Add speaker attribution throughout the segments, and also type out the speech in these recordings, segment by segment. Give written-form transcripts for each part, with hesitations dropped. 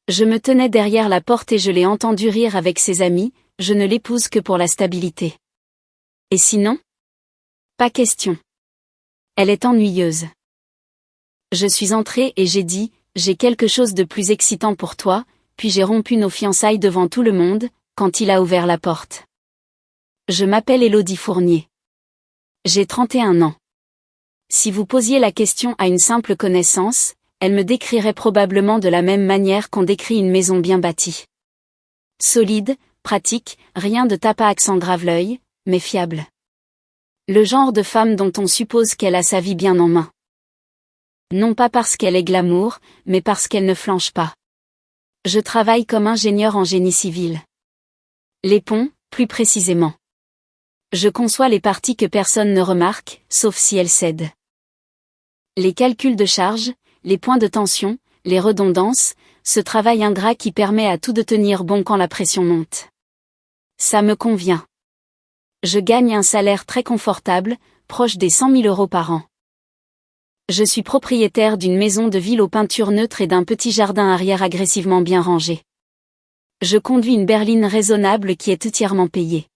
Speaker 1: Je me tenais derrière la porte et je l'ai entendu rire avec ses amis, je ne l'épouse que pour la stabilité. Et sinon? Pas question. Elle est ennuyeuse. Je suis entrée et j'ai dit, j'ai quelque chose de plus excitant pour toi, puis j'ai rompu nos fiançailles devant tout le monde, quand il a ouvert la porte. Je m'appelle Élodie Fournier. J'ai 31 ans. Si vous posiez la question à une simple connaissance, elle me décrirait probablement de la même manière qu'on décrit une maison bien bâtie. Solide, pratique, rien de tape à accent grave-l'œil, mais fiable. Le genre de femme dont on suppose qu'elle a sa vie bien en main. Non pas parce qu'elle est glamour, mais parce qu'elle ne flanche pas. Je travaille comme ingénieur en génie civil. Les ponts, plus précisément. Je conçois les parties que personne ne remarque, sauf si elles cèdent. Les calculs de charge, les points de tension, les redondances, ce travail ingrat qui permet à tout de tenir bon quand la pression monte. Ça me convient. Je gagne un salaire très confortable, proche des 100 000 € par an. Je suis propriétaire d'une maison de ville aux peintures neutres et d'un petit jardin arrière agressivement bien rangé. Je conduis une berline raisonnable qui est entièrement payée.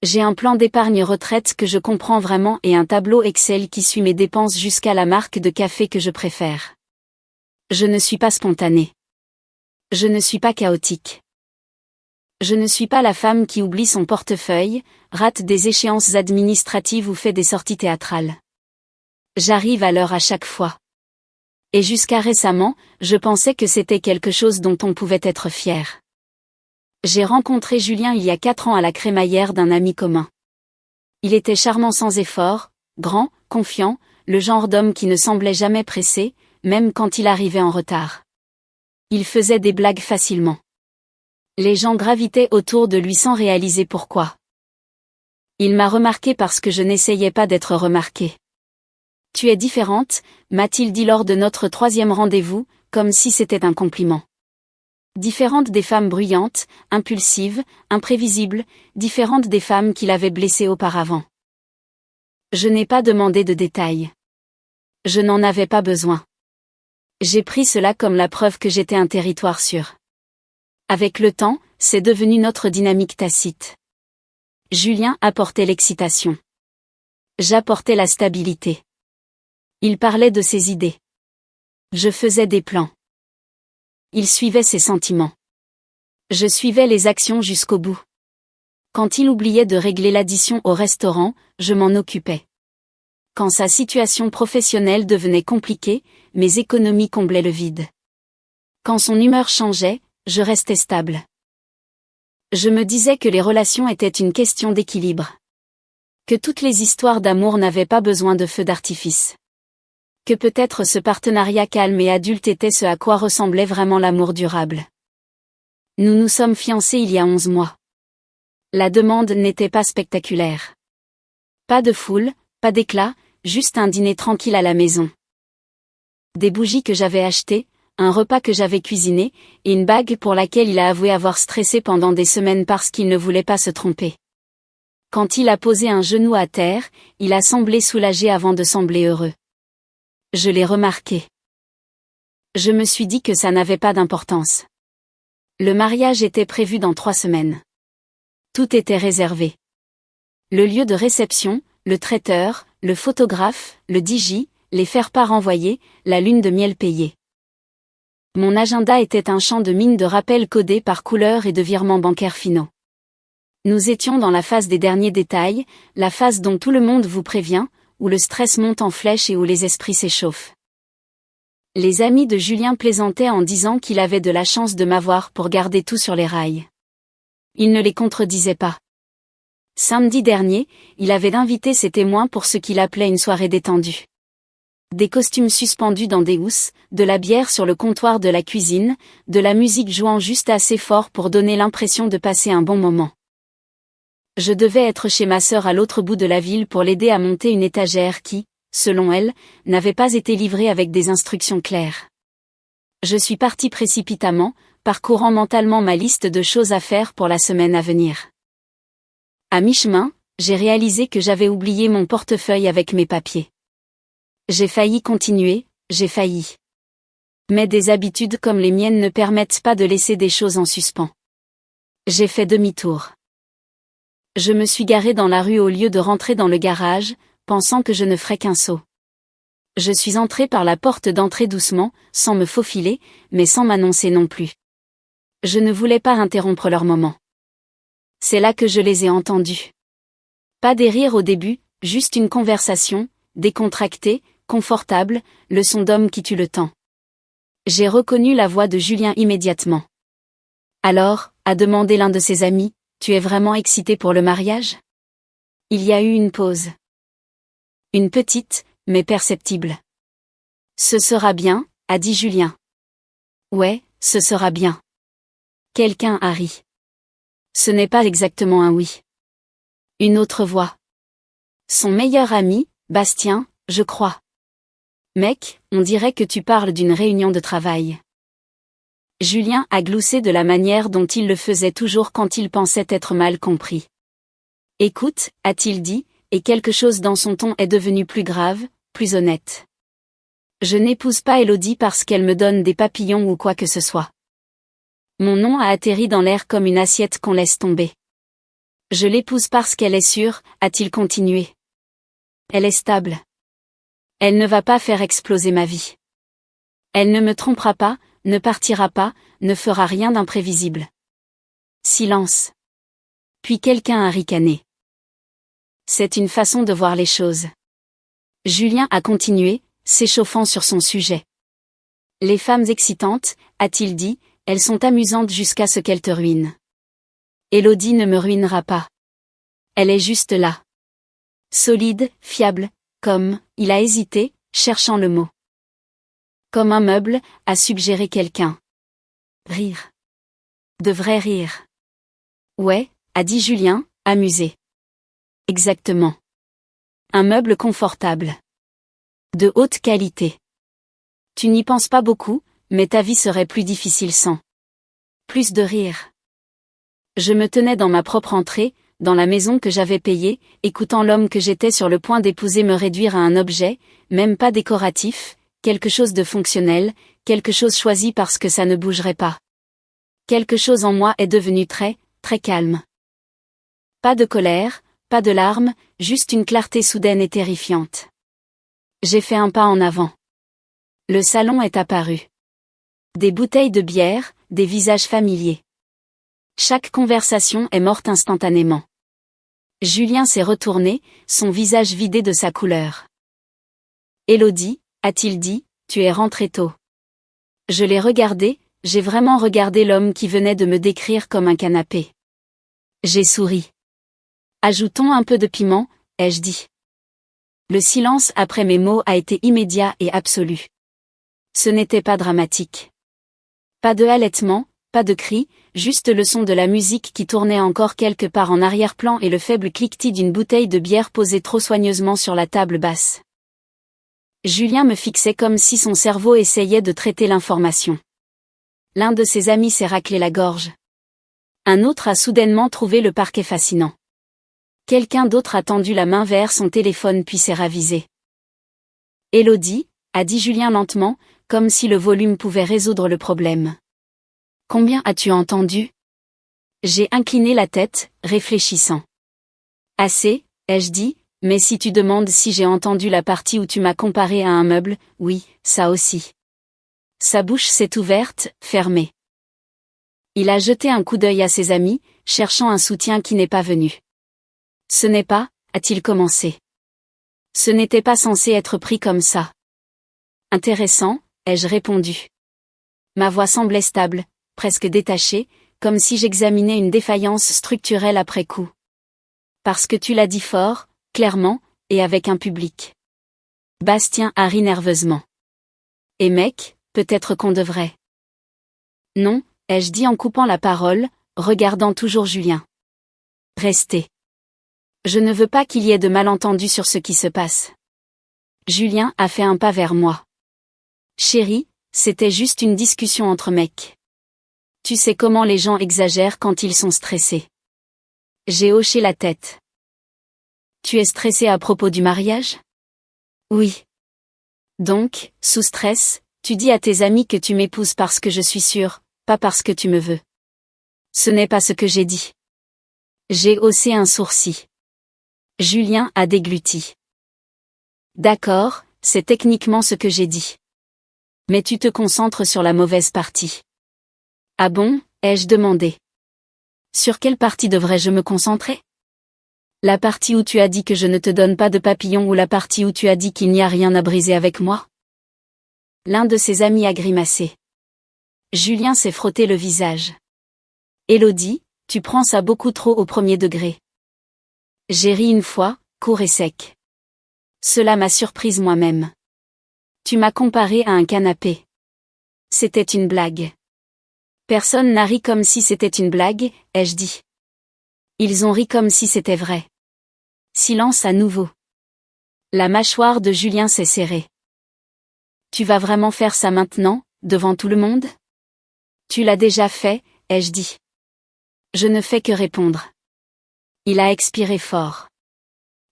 Speaker 1: J'ai un plan d'épargne retraite que je comprends vraiment et un tableau Excel qui suit mes dépenses jusqu'à la marque de café que je préfère. Je ne suis pas spontanée. Je ne suis pas chaotique. Je ne suis pas la femme qui oublie son portefeuille, rate des échéances administratives ou fait des sorties théâtrales. J'arrive à l'heure à chaque fois. Et jusqu'à récemment, je pensais que c'était quelque chose dont on pouvait être fier. J'ai rencontré Julien il y a 4 ans à la crémaillère d'un ami commun. Il était charmant sans effort, grand, confiant, le genre d'homme qui ne semblait jamais pressé, même quand il arrivait en retard. Il faisait des blagues facilement. Les gens gravitaient autour de lui sans réaliser pourquoi. Il m'a remarqué parce que je n'essayais pas d'être remarquée. « Tu es différente », m'a-t-il dit lors de notre 3e rendez-vous, comme si c'était un compliment. Différente des femmes bruyantes, impulsives, imprévisibles, différente des femmes qu'il avait blessées auparavant. Je n'ai pas demandé de détails. Je n'en avais pas besoin. J'ai pris cela comme la preuve que j'étais un territoire sûr. Avec le temps, c'est devenu notre dynamique tacite. Julien apportait l'excitation. J'apportais la stabilité. Il parlait de ses idées. Je faisais des plans. Il suivait ses sentiments. Je suivais les actions jusqu'au bout. Quand il oubliait de régler l'addition au restaurant, je m'en occupais. Quand sa situation professionnelle devenait compliquée, mes économies comblaient le vide. Quand son humeur changeait, je restais stable. Je me disais que les relations étaient une question d'équilibre. Que toutes les histoires d'amour n'avaient pas besoin de feux d'artifice. Que peut-être ce partenariat calme et adulte était ce à quoi ressemblait vraiment l'amour durable. Nous nous sommes fiancés il y a 11 mois. La demande n'était pas spectaculaire. Pas de foule, pas d'éclat, juste un dîner tranquille à la maison. Des bougies que j'avais achetées, un repas que j'avais cuisiné, et une bague pour laquelle il a avoué avoir stressé pendant des semaines parce qu'il ne voulait pas se tromper. Quand il a posé un genou à terre, il a semblé soulagé avant de sembler heureux. Je l'ai remarqué. Je me suis dit que ça n'avait pas d'importance. Le mariage était prévu dans 3 semaines. Tout était réservé. Le lieu de réception, le traiteur, le photographe, le DJ, les faire-part envoyés, la lune de miel payée. Mon agenda était un champ de mines de rappels codés par couleur et de virements bancaires finaux. Nous étions dans la phase des derniers détails, la phase dont tout le monde vous prévient, où le stress monte en flèche et où les esprits s'échauffent. Les amis de Julien plaisantaient en disant qu'il avait de la chance de m'avoir pour garder tout sur les rails. Il ne les contredisait pas. Samedi dernier, il avait invité ses témoins pour ce qu'il appelait une soirée détendue. Des costumes suspendus dans des housses, de la bière sur le comptoir de la cuisine, de la musique jouant juste assez fort pour donner l'impression de passer un bon moment. Je devais être chez ma sœur à l'autre bout de la ville pour l'aider à monter une étagère qui, selon elle, n'avait pas été livrée avec des instructions claires. Je suis partie précipitamment, parcourant mentalement ma liste de choses à faire pour la semaine à venir. À mi-chemin, j'ai réalisé que j'avais oublié mon portefeuille avec mes papiers. J'ai failli continuer, j'ai failli. Mais des habitudes comme les miennes ne permettent pas de laisser des choses en suspens. J'ai fait demi-tour. Je me suis garé dans la rue au lieu de rentrer dans le garage, pensant que je ne ferais qu'un saut. Je suis entré par la porte d'entrée doucement, sans me faufiler, mais sans m'annoncer non plus. Je ne voulais pas interrompre leur moment. C'est là que je les ai entendus. Pas des rires au début, juste une conversation, décontractée, confortable, le son d'homme qui tue le temps. J'ai reconnu la voix de Julien immédiatement. Alors, a demandé l'un de ses amis, tu es vraiment excité pour le mariage? Il y a eu une pause. Une petite, mais perceptible. Ce sera bien, a dit Julien. Ouais, ce sera bien. Quelqu'un a ri. Ce n'est pas exactement un oui. Une autre voix. Son meilleur ami, Bastien, je crois. Mec, on dirait que tu parles d'une réunion de travail. Julien a gloussé de la manière dont il le faisait toujours quand il pensait être mal compris. Écoute, a-t-il dit, et quelque chose dans son ton est devenu plus grave, plus honnête. Je n'épouse pas Élodie parce qu'elle me donne des papillons ou quoi que ce soit. Mon nom a atterri dans l'air comme une assiette qu'on laisse tomber. Je l'épouse parce qu'elle est sûre, a-t-il continué. Elle est stable. Elle ne va pas faire exploser ma vie. Elle ne me trompera pas, ne partira pas, ne fera rien d'imprévisible. Silence. Puis quelqu'un a ricané. C'est une façon de voir les choses. Julien a continué, s'échauffant sur son sujet. Les femmes excitantes, a-t-il dit, elles sont amusantes jusqu'à ce qu'elles te ruinent. Élodie ne me ruinera pas. Elle est juste là. Solide, fiable, comme, il a hésité, cherchant le mot. Comme un meuble, a suggéré quelqu'un. Rire. Devrait rire. Ouais, a dit Julien, amusé. Exactement. Un meuble confortable. De haute qualité. Tu n'y penses pas beaucoup, mais ta vie serait plus difficile sans. Plus de rire. Je me tenais dans ma propre entrée, dans la maison que j'avais payée, écoutant l'homme que j'étais sur le point d'épouser me réduire à un objet, même pas décoratif, quelque chose de fonctionnel, quelque chose choisi parce que ça ne bougerait pas. Quelque chose en moi est devenu très, très calme. Pas de colère, pas de larmes, juste une clarté soudaine et terrifiante. J'ai fait un pas en avant. Le salon est apparu. Des bouteilles de bière, des visages familiers. Chaque conversation est morte instantanément. Julien s'est retourné, son visage vidé de sa couleur. Élodie, a-t-il dit, tu es rentrée tôt. Je l'ai regardé, j'ai vraiment regardé l'homme qui venait de me décrire comme un canapé. J'ai souri. Ajoutons un peu de piment, ai-je dit. Le silence après mes mots a été immédiat et absolu. Ce n'était pas dramatique. Pas de halètement, pas de cris, juste le son de la musique qui tournait encore quelque part en arrière-plan et le faible cliquetis d'une bouteille de bière posée trop soigneusement sur la table basse. Julien me fixait comme si son cerveau essayait de traiter l'information. L'un de ses amis s'est raclé la gorge. Un autre a soudainement trouvé le parquet fascinant. Quelqu'un d'autre a tendu la main vers son téléphone puis s'est ravisé. Élodie, a dit Julien lentement, comme si le volume pouvait résoudre le problème. Combien as-tu entendu? J'ai incliné la tête, réfléchissant. Assez, ai-je dit, mais si tu demandes si j'ai entendu la partie où tu m'as comparé à un meuble, oui, ça aussi. Sa bouche s'est ouverte, fermée. Il a jeté un coup d'œil à ses amis, cherchant un soutien qui n'est pas venu. Ce n'est pas, a-t-il commencé. Ce n'était pas censé être pris comme ça. Intéressant, ai-je répondu. Ma voix semblait stable, presque détachée, comme si j'examinais une défaillance structurelle après coup. Parce que tu l'as dit fort, clairement, et avec un public. Bastien a ri nerveusement. Et mec, peut-être qu'on devrait. Non, ai-je dit en coupant la parole, regardant toujours Julien. Restez. Je ne veux pas qu'il y ait de malentendus sur ce qui se passe. Julien a fait un pas vers moi. Chérie, c'était juste une discussion entre mecs. Tu sais comment les gens exagèrent quand ils sont stressés. J'ai hoché la tête. Tu es stressé à propos du mariage? Oui. Donc, sous stress, Tu dis à tes amis que tu m'épouses parce que je suis sûre, pas parce que tu me veux. Ce n'est pas ce que j'ai dit. J'ai haussé un sourcil. Julien a dégluti. D'accord, c'est techniquement ce que j'ai dit. Mais tu te concentres sur la mauvaise partie. Ah bon, ai-je demandé. Sur quelle partie devrais-je me concentrer? La partie où tu as dit que je ne te donne pas de papillon ou la partie où tu as dit qu'il n'y a rien à briser avec moi? L'un de ses amis a grimacé. Julien s'est frotté le visage. Élodie, tu prends ça beaucoup trop au premier degré. J'ai ri une fois, court et sec. Cela m'a surprise moi-même. Tu m'as comparé à un canapé. C'était une blague. Personne n'a ri comme si c'était une blague, ai-je dit. Ils ont ri comme si c'était vrai. Silence à nouveau. La mâchoire de Julien s'est serrée. Tu vas vraiment faire ça maintenant, devant tout le monde? Tu l'as déjà fait, ai-je dit. Je ne fais que répondre. Il a expiré fort.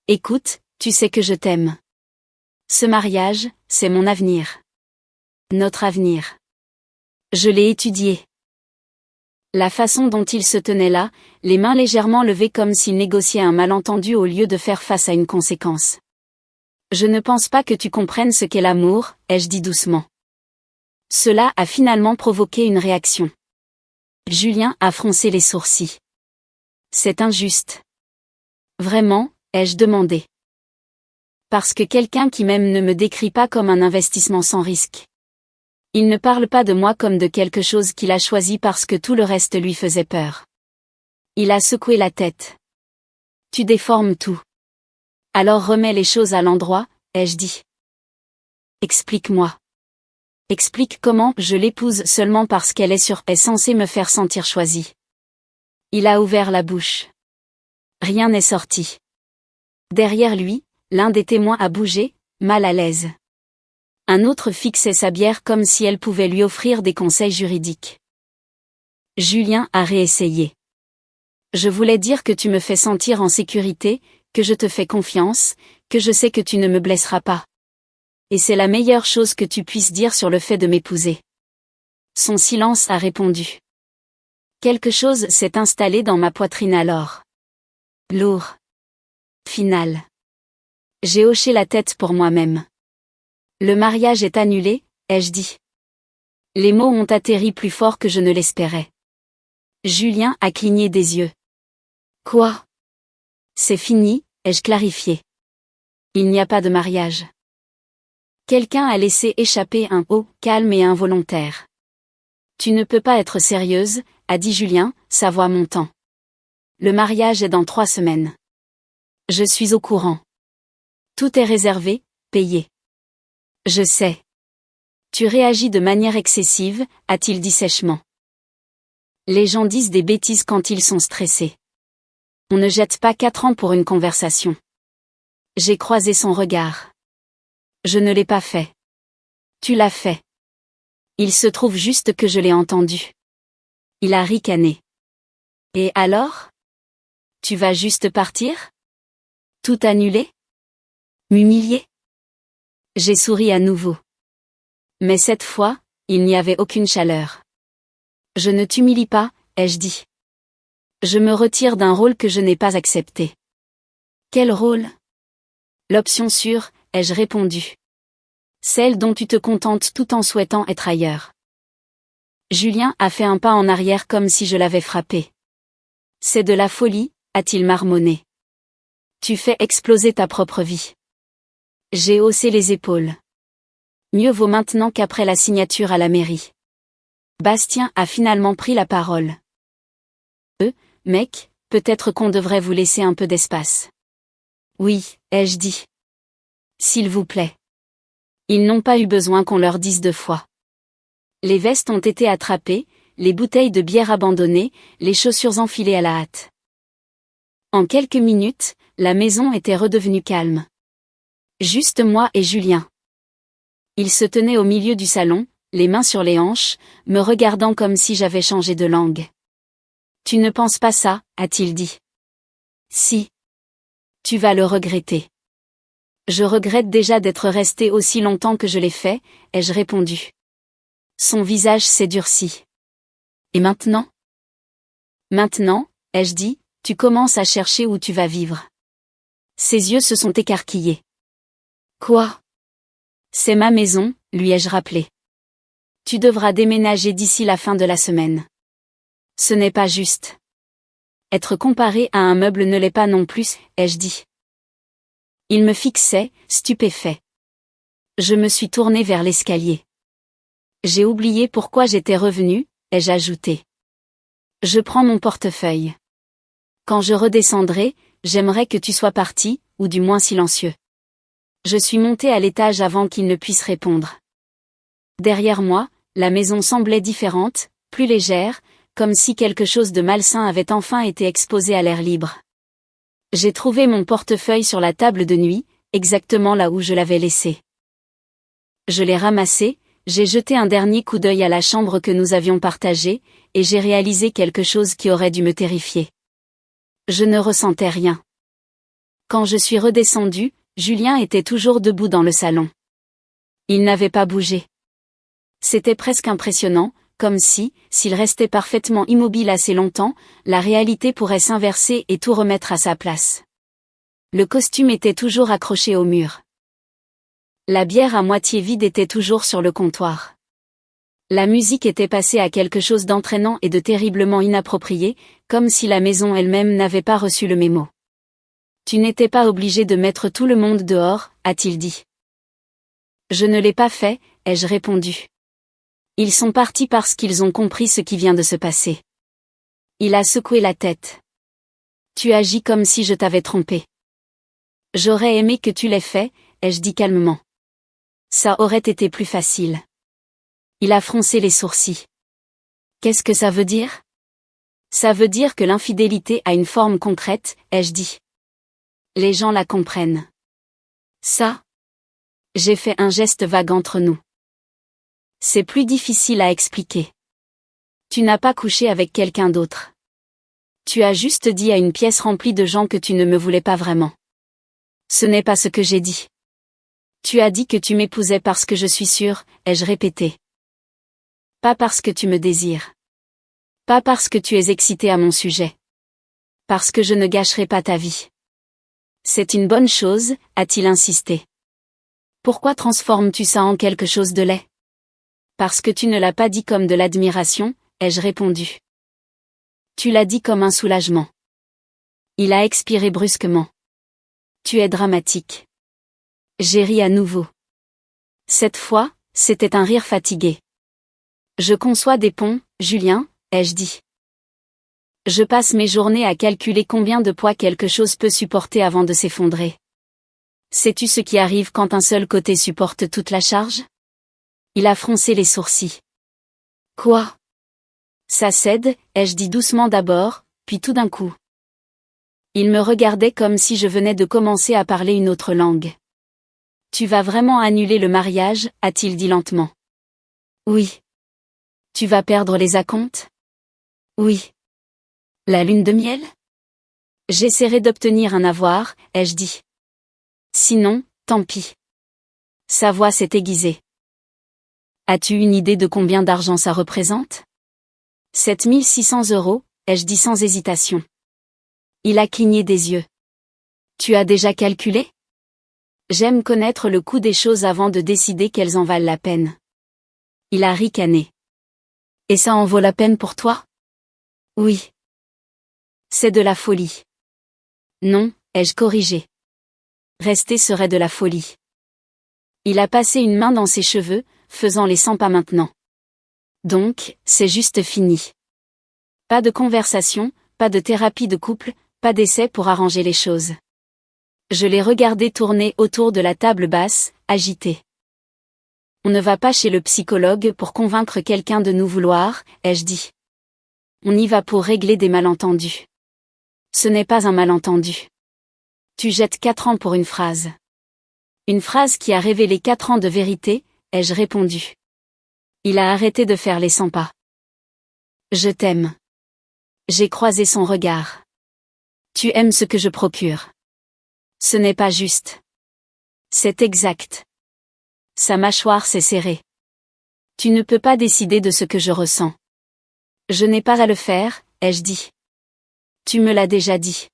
Speaker 1: Écoute, tu sais que je t'aime. Ce mariage, c'est mon avenir. Notre avenir. Je l'ai étudié. La façon dont il se tenait là, les mains légèrement levées comme s'il négociait un malentendu au lieu de faire face à une conséquence. Je ne pense pas que tu comprennes ce qu'est l'amour, ai-je dit doucement. Cela a finalement provoqué une réaction. Julien a froncé les sourcils. C'est injuste. Vraiment, ai-je demandé. Parce que quelqu'un qui m'aime ne me décrit pas comme un investissement sans risque. Il ne parle pas de moi comme de quelque chose qu'il a choisi parce que tout le reste lui faisait peur. Il a secoué la tête. Tu déformes tout. Alors remets les choses à l'endroit, ai-je dit. Explique-moi. Explique comment je l'épouse seulement parce qu'elle est censée me faire sentir choisie. Il a ouvert la bouche. Rien n'est sorti. Derrière lui, l'un des témoins a bougé, mal à l'aise. Un autre fixait sa bière comme si elle pouvait lui offrir des conseils juridiques. Julien a réessayé. Je voulais dire que tu me fais sentir en sécurité, que je te fais confiance, que je sais que tu ne me blesseras pas. Et c'est la meilleure chose que tu puisses dire sur le fait de m'épouser. Son silence a répondu. Quelque chose s'est installé dans ma poitrine alors. Lourd. Final. J'ai hoché la tête pour moi-même. Le mariage est annulé, ai-je dit. Les mots ont atterri plus fort que je ne l'espérais. Julien a cligné des yeux. Quoi? C'est fini, ai-je clarifié. Il n'y a pas de mariage. Quelqu'un a laissé échapper un « oh » calme et involontaire. Tu ne peux pas être sérieuse, a dit Julien, sa voix montant. Le mariage est dans 3 semaines. Je suis au courant. Tout est réservé, payé. Je sais. Tu réagis de manière excessive, a-t-il dit sèchement. Les gens disent des bêtises quand ils sont stressés. On ne jette pas 4 ans pour une conversation. J'ai croisé son regard. Je ne l'ai pas fait. Tu l'as fait. Il se trouve juste que je l'ai entendu. Il a ricané. Et alors? Tu vas juste partir? Tout annuler? M'humilier? J'ai souri à nouveau. Mais cette fois, il n'y avait aucune chaleur. Je ne t'humilie pas, ai-je dit. Je me retire d'un rôle que je n'ai pas accepté. Quel rôle? L'option sûre, ai-je répondu. Celle dont tu te contentes tout en souhaitant être ailleurs. Julien a fait un pas en arrière comme si je l'avais frappé. C'est de la folie, a-t-il marmonné. Tu fais exploser ta propre vie. J'ai haussé les épaules. Mieux vaut maintenant qu'après la signature à la mairie. Bastien a finalement pris la parole. Mec, peut-être qu'on devrait vous laisser un peu d'espace. Oui, ai-je dit. S'il vous plaît. Ils n'ont pas eu besoin qu'on leur dise 2 fois. Les vestes ont été attrapées, les bouteilles de bière abandonnées, les chaussures enfilées à la hâte. En quelques minutes, la maison était redevenue calme. Juste moi et Julien. Il se tenait au milieu du salon, les mains sur les hanches, me regardant comme si j'avais changé de langue. Tu ne penses pas ça, a-t-il dit. Si. Tu vas le regretter. Je regrette déjà d'être resté aussi longtemps que je l'ai fait, ai-je répondu. Son visage s'est durci. Et maintenant? Maintenant, ai-je dit, tu commences à chercher où tu vas vivre. Ses yeux se sont écarquillés. Quoi? C'est ma maison, lui ai-je rappelé. Tu devras déménager d'ici la fin de la semaine. Ce n'est pas juste. Être comparé à un meuble ne l'est pas non plus, ai-je dit. Il me fixait, stupéfait. Je me suis tourné vers l'escalier. J'ai oublié pourquoi j'étais revenu, ai-je ajouté. Je prends mon portefeuille. Quand je redescendrai, j'aimerais que tu sois parti, ou du moins silencieux. Je suis monté à l'étage avant qu'il ne puisse répondre. Derrière moi, la maison semblait différente, plus légère, comme si quelque chose de malsain avait enfin été exposé à l'air libre. J'ai trouvé mon portefeuille sur la table de nuit, exactement là où je l'avais laissé. Je l'ai ramassé, j'ai jeté un dernier coup d'œil à la chambre que nous avions partagée, et j'ai réalisé quelque chose qui aurait dû me terrifier. Je ne ressentais rien. Quand je suis redescendu, Julien était toujours debout dans le salon. Il n'avait pas bougé. C'était presque impressionnant, comme si, s'il restait parfaitement immobile assez longtemps, la réalité pourrait s'inverser et tout remettre à sa place. Le costume était toujours accroché au mur. La bière à moitié vide était toujours sur le comptoir. La musique était passée à quelque chose d'entraînant et de terriblement inapproprié, comme si la maison elle-même n'avait pas reçu le mémo. Tu n'étais pas obligé de mettre tout le monde dehors, a-t-il dit. Je ne l'ai pas fait, ai-je répondu. Ils sont partis parce qu'ils ont compris ce qui vient de se passer. Il a secoué la tête. Tu agis comme si je t'avais trompé. J'aurais aimé que tu l'aies fait, ai-je dit calmement. Ça aurait été plus facile. Il a froncé les sourcils. Qu'est-ce que ça veut dire? Ça veut dire que l'infidélité a une forme concrète, ai-je dit. Les gens la comprennent. Ça? J'ai fait un geste vague entre nous. C'est plus difficile à expliquer. Tu n'as pas couché avec quelqu'un d'autre. Tu as juste dit à une pièce remplie de gens que tu ne me voulais pas vraiment. Ce n'est pas ce que j'ai dit. Tu as dit que tu m'épousais parce que je suis sûre, ai-je répété. Pas parce que tu me désires. Pas parce que tu es excité à mon sujet. Parce que je ne gâcherai pas ta vie. C'est une bonne chose, a-t-il insisté. Pourquoi transformes-tu ça en quelque chose de laid? Parce que tu ne l'as pas dit comme de l'admiration, ai-je répondu. Tu l'as dit comme un soulagement. Il a expiré brusquement. Tu es dramatique. J'ai ri à nouveau. Cette fois, c'était un rire fatigué. Je conçois des ponts, Julien, ai-je dit. Je passe mes journées à calculer combien de poids quelque chose peut supporter avant de s'effondrer. Sais-tu ce qui arrive quand un seul côté supporte toute la charge? Il a froncé les sourcils. Quoi? Ça cède, ai-je dit doucement d'abord, puis tout d'un coup. Il me regardait comme si je venais de commencer à parler une autre langue. Tu vas vraiment annuler le mariage, a-t-il dit lentement. Oui. Tu vas perdre les acomptes? Oui. La lune de miel? J'essaierai d'obtenir un avoir, ai-je dit. Sinon, tant pis. Sa voix s'est aiguisée. As-tu une idée de combien d'argent ça représente? 7600 €, ai-je dit sans hésitation. Il a cligné des yeux. Tu as déjà calculé? J'aime connaître le coût des choses avant de décider qu'elles en valent la peine. Il a ricané. Et ça en vaut la peine pour toi? Oui. C'est de la folie. Non, ai-je corrigé. Rester serait de la folie. Il a passé une main dans ses cheveux, faisant les 100 pas maintenant. Donc, c'est juste fini. Pas de conversation, pas de thérapie de couple, pas d'essai pour arranger les choses. Je l'ai regardé tourner autour de la table basse, agité. On ne va pas chez le psychologue pour convaincre quelqu'un de nous vouloir, ai-je dit. On y va pour régler des malentendus. Ce n'est pas un malentendu. Tu jettes 4 ans pour une phrase. Une phrase qui a révélé 4 ans de vérité, ai-je répondu. Il a arrêté de faire les 100 pas. Je t'aime. J'ai croisé son regard. Tu aimes ce que je procure. Ce n'est pas juste. C'est exact. Sa mâchoire s'est serrée. Tu ne peux pas décider de ce que je ressens. Je n'ai pas à le faire, ai-je dit. Tu me l'as déjà dit.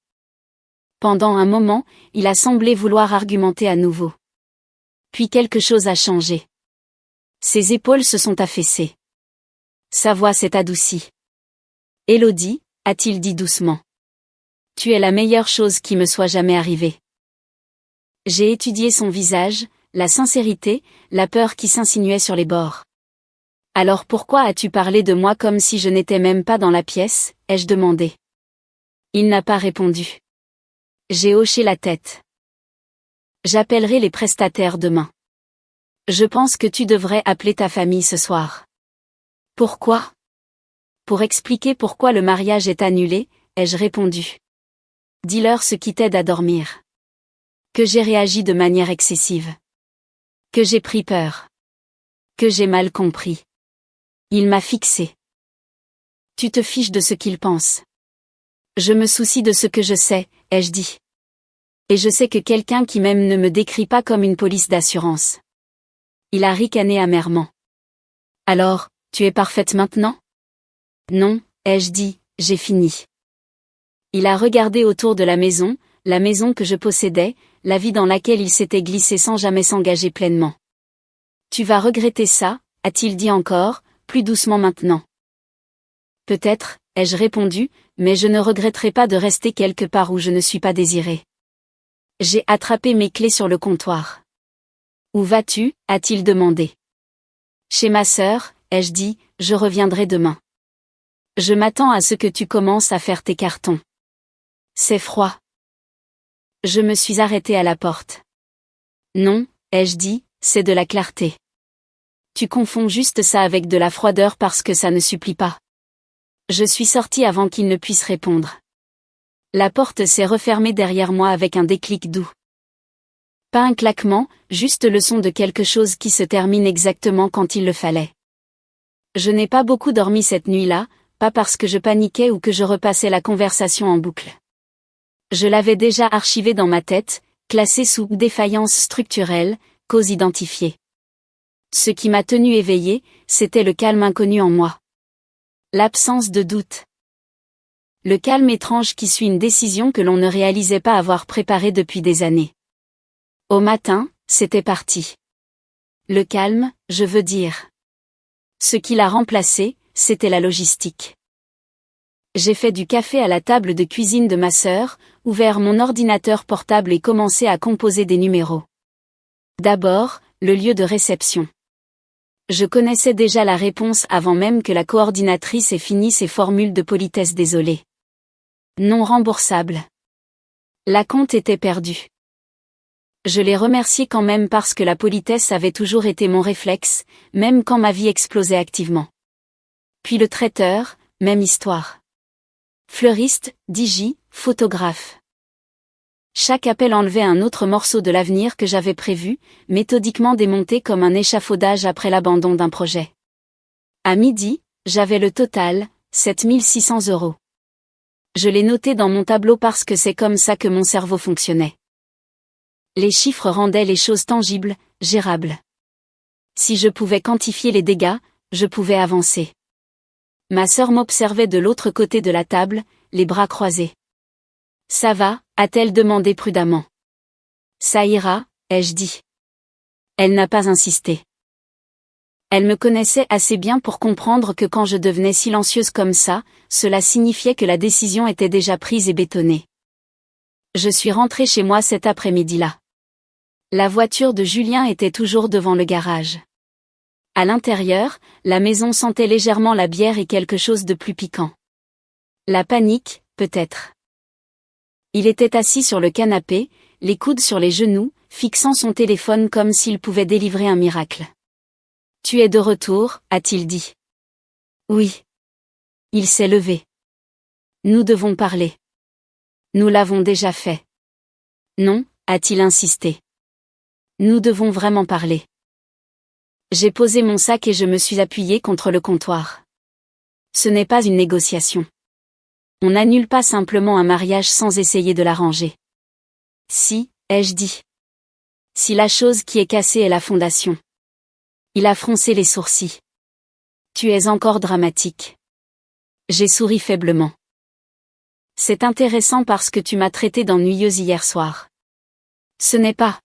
Speaker 1: Pendant un moment, il a semblé vouloir argumenter à nouveau. Puis quelque chose a changé. Ses épaules se sont affaissées. Sa voix s'est adoucie. Élodie, a-t-il dit doucement. Tu es la meilleure chose qui me soit jamais arrivée. J'ai étudié son visage, la sincérité, la peur qui s'insinuait sur les bords. Alors pourquoi as-tu parlé de moi comme si je n'étais même pas dans la pièce, ai-je demandé. Il n'a pas répondu. J'ai hoché la tête. J'appellerai les prestataires demain. Je pense que tu devrais appeler ta famille ce soir. Pourquoi? Pour expliquer pourquoi le mariage est annulé, ai-je répondu. Dis-leur ce qui t'aide à dormir. Que j'ai réagi de manière excessive. Que j'ai pris peur. Que j'ai mal compris. Il m'a fixé. Tu te fiches de ce qu'ils pensent. Je me soucie de ce que je sais, ai-je dit. Et je sais que quelqu'un qui m'aime ne me décrit pas comme une police d'assurance. Il a ricané amèrement. Alors, tu es parfaite maintenant? Non, ai-je dit, j'ai fini. Il a regardé autour de la maison que je possédais, la vie dans laquelle il s'était glissé sans jamais s'engager pleinement. Tu vas regretter ça, a-t-il dit encore, plus doucement maintenant. Peut-être, ai-je répondu, mais je ne regretterai pas de rester quelque part où je ne suis pas désiré. J'ai attrapé mes clés sur le comptoir. Où vas-tu, a-t-il demandé. Chez ma sœur, ai-je dit, je reviendrai demain. Je m'attends à ce que tu commences à faire tes cartons. C'est froid. Je me suis arrêté à la porte. Non, ai-je dit, c'est de la clarté. Tu confonds juste ça avec de la froideur parce que ça ne supplie pas. Je suis sorti avant qu'il ne puisse répondre. La porte s'est refermée derrière moi avec un déclic doux. Pas un claquement, juste le son de quelque chose qui se termine exactement quand il le fallait. Je n'ai pas beaucoup dormi cette nuit-là, pas parce que je paniquais ou que je repassais la conversation en boucle. Je l'avais déjà archivé dans ma tête, classé sous défaillance structurelle, cause identifiée. Ce qui m'a tenu éveillé, c'était le calme inconnu en moi. L'absence de doute. Le calme étrange qui suit une décision que l'on ne réalisait pas avoir préparée depuis des années. Au matin, c'était parti. Le calme, je veux dire. Ce qui l'a remplacé, c'était la logistique. J'ai fait du café à la table de cuisine de ma sœur, ouvert mon ordinateur portable et commencé à composer des numéros. D'abord, le lieu de réception. Je connaissais déjà la réponse avant même que la coordinatrice ait fini ses formules de politesse désolée. Non remboursable. L'acompte était perdu. Je l'ai remercié quand même parce que la politesse avait toujours été mon réflexe, même quand ma vie explosait activement. Puis le traiteur, même histoire. Fleuriste, DJ, photographe. Chaque appel enlevait un autre morceau de l'avenir que j'avais prévu, méthodiquement démonté comme un échafaudage après l'abandon d'un projet. À midi, j'avais le total, 7600 €. Je l'ai noté dans mon tableau parce que c'est comme ça que mon cerveau fonctionnait. Les chiffres rendaient les choses tangibles, gérables. Si je pouvais quantifier les dégâts, je pouvais avancer. Ma sœur m'observait de l'autre côté de la table, les bras croisés. Ça va, a-t-elle demandé prudemment. Ça ira, ai-je dit. Elle n'a pas insisté. Elle me connaissait assez bien pour comprendre que quand je devenais silencieuse comme ça, cela signifiait que la décision était déjà prise et bétonnée. Je suis rentrée chez moi cet après-midi-là. La voiture de Julien était toujours devant le garage. À l'intérieur, la maison sentait légèrement la bière et quelque chose de plus piquant. La panique, peut-être. Il était assis sur le canapé, les coudes sur les genoux, fixant son téléphone comme s'il pouvait délivrer un miracle. « Tu es de retour, a-t-il dit. »« Oui. » Il s'est levé. « Nous devons parler. »« Nous l'avons déjà fait. »« Non, » a-t-il insisté. « Nous devons vraiment parler. » J'ai posé mon sac et je me suis appuyé contre le comptoir. Ce n'est pas une négociation. On n'annule pas simplement un mariage sans essayer de l'arranger. Si, ai-je dit. Si la chose qui est cassée est la fondation. Il a froncé les sourcils. Tu es encore dramatique. J'ai souri faiblement. C'est intéressant parce que tu m'as traité d'ennuyeuse hier soir. Ce n'est pas.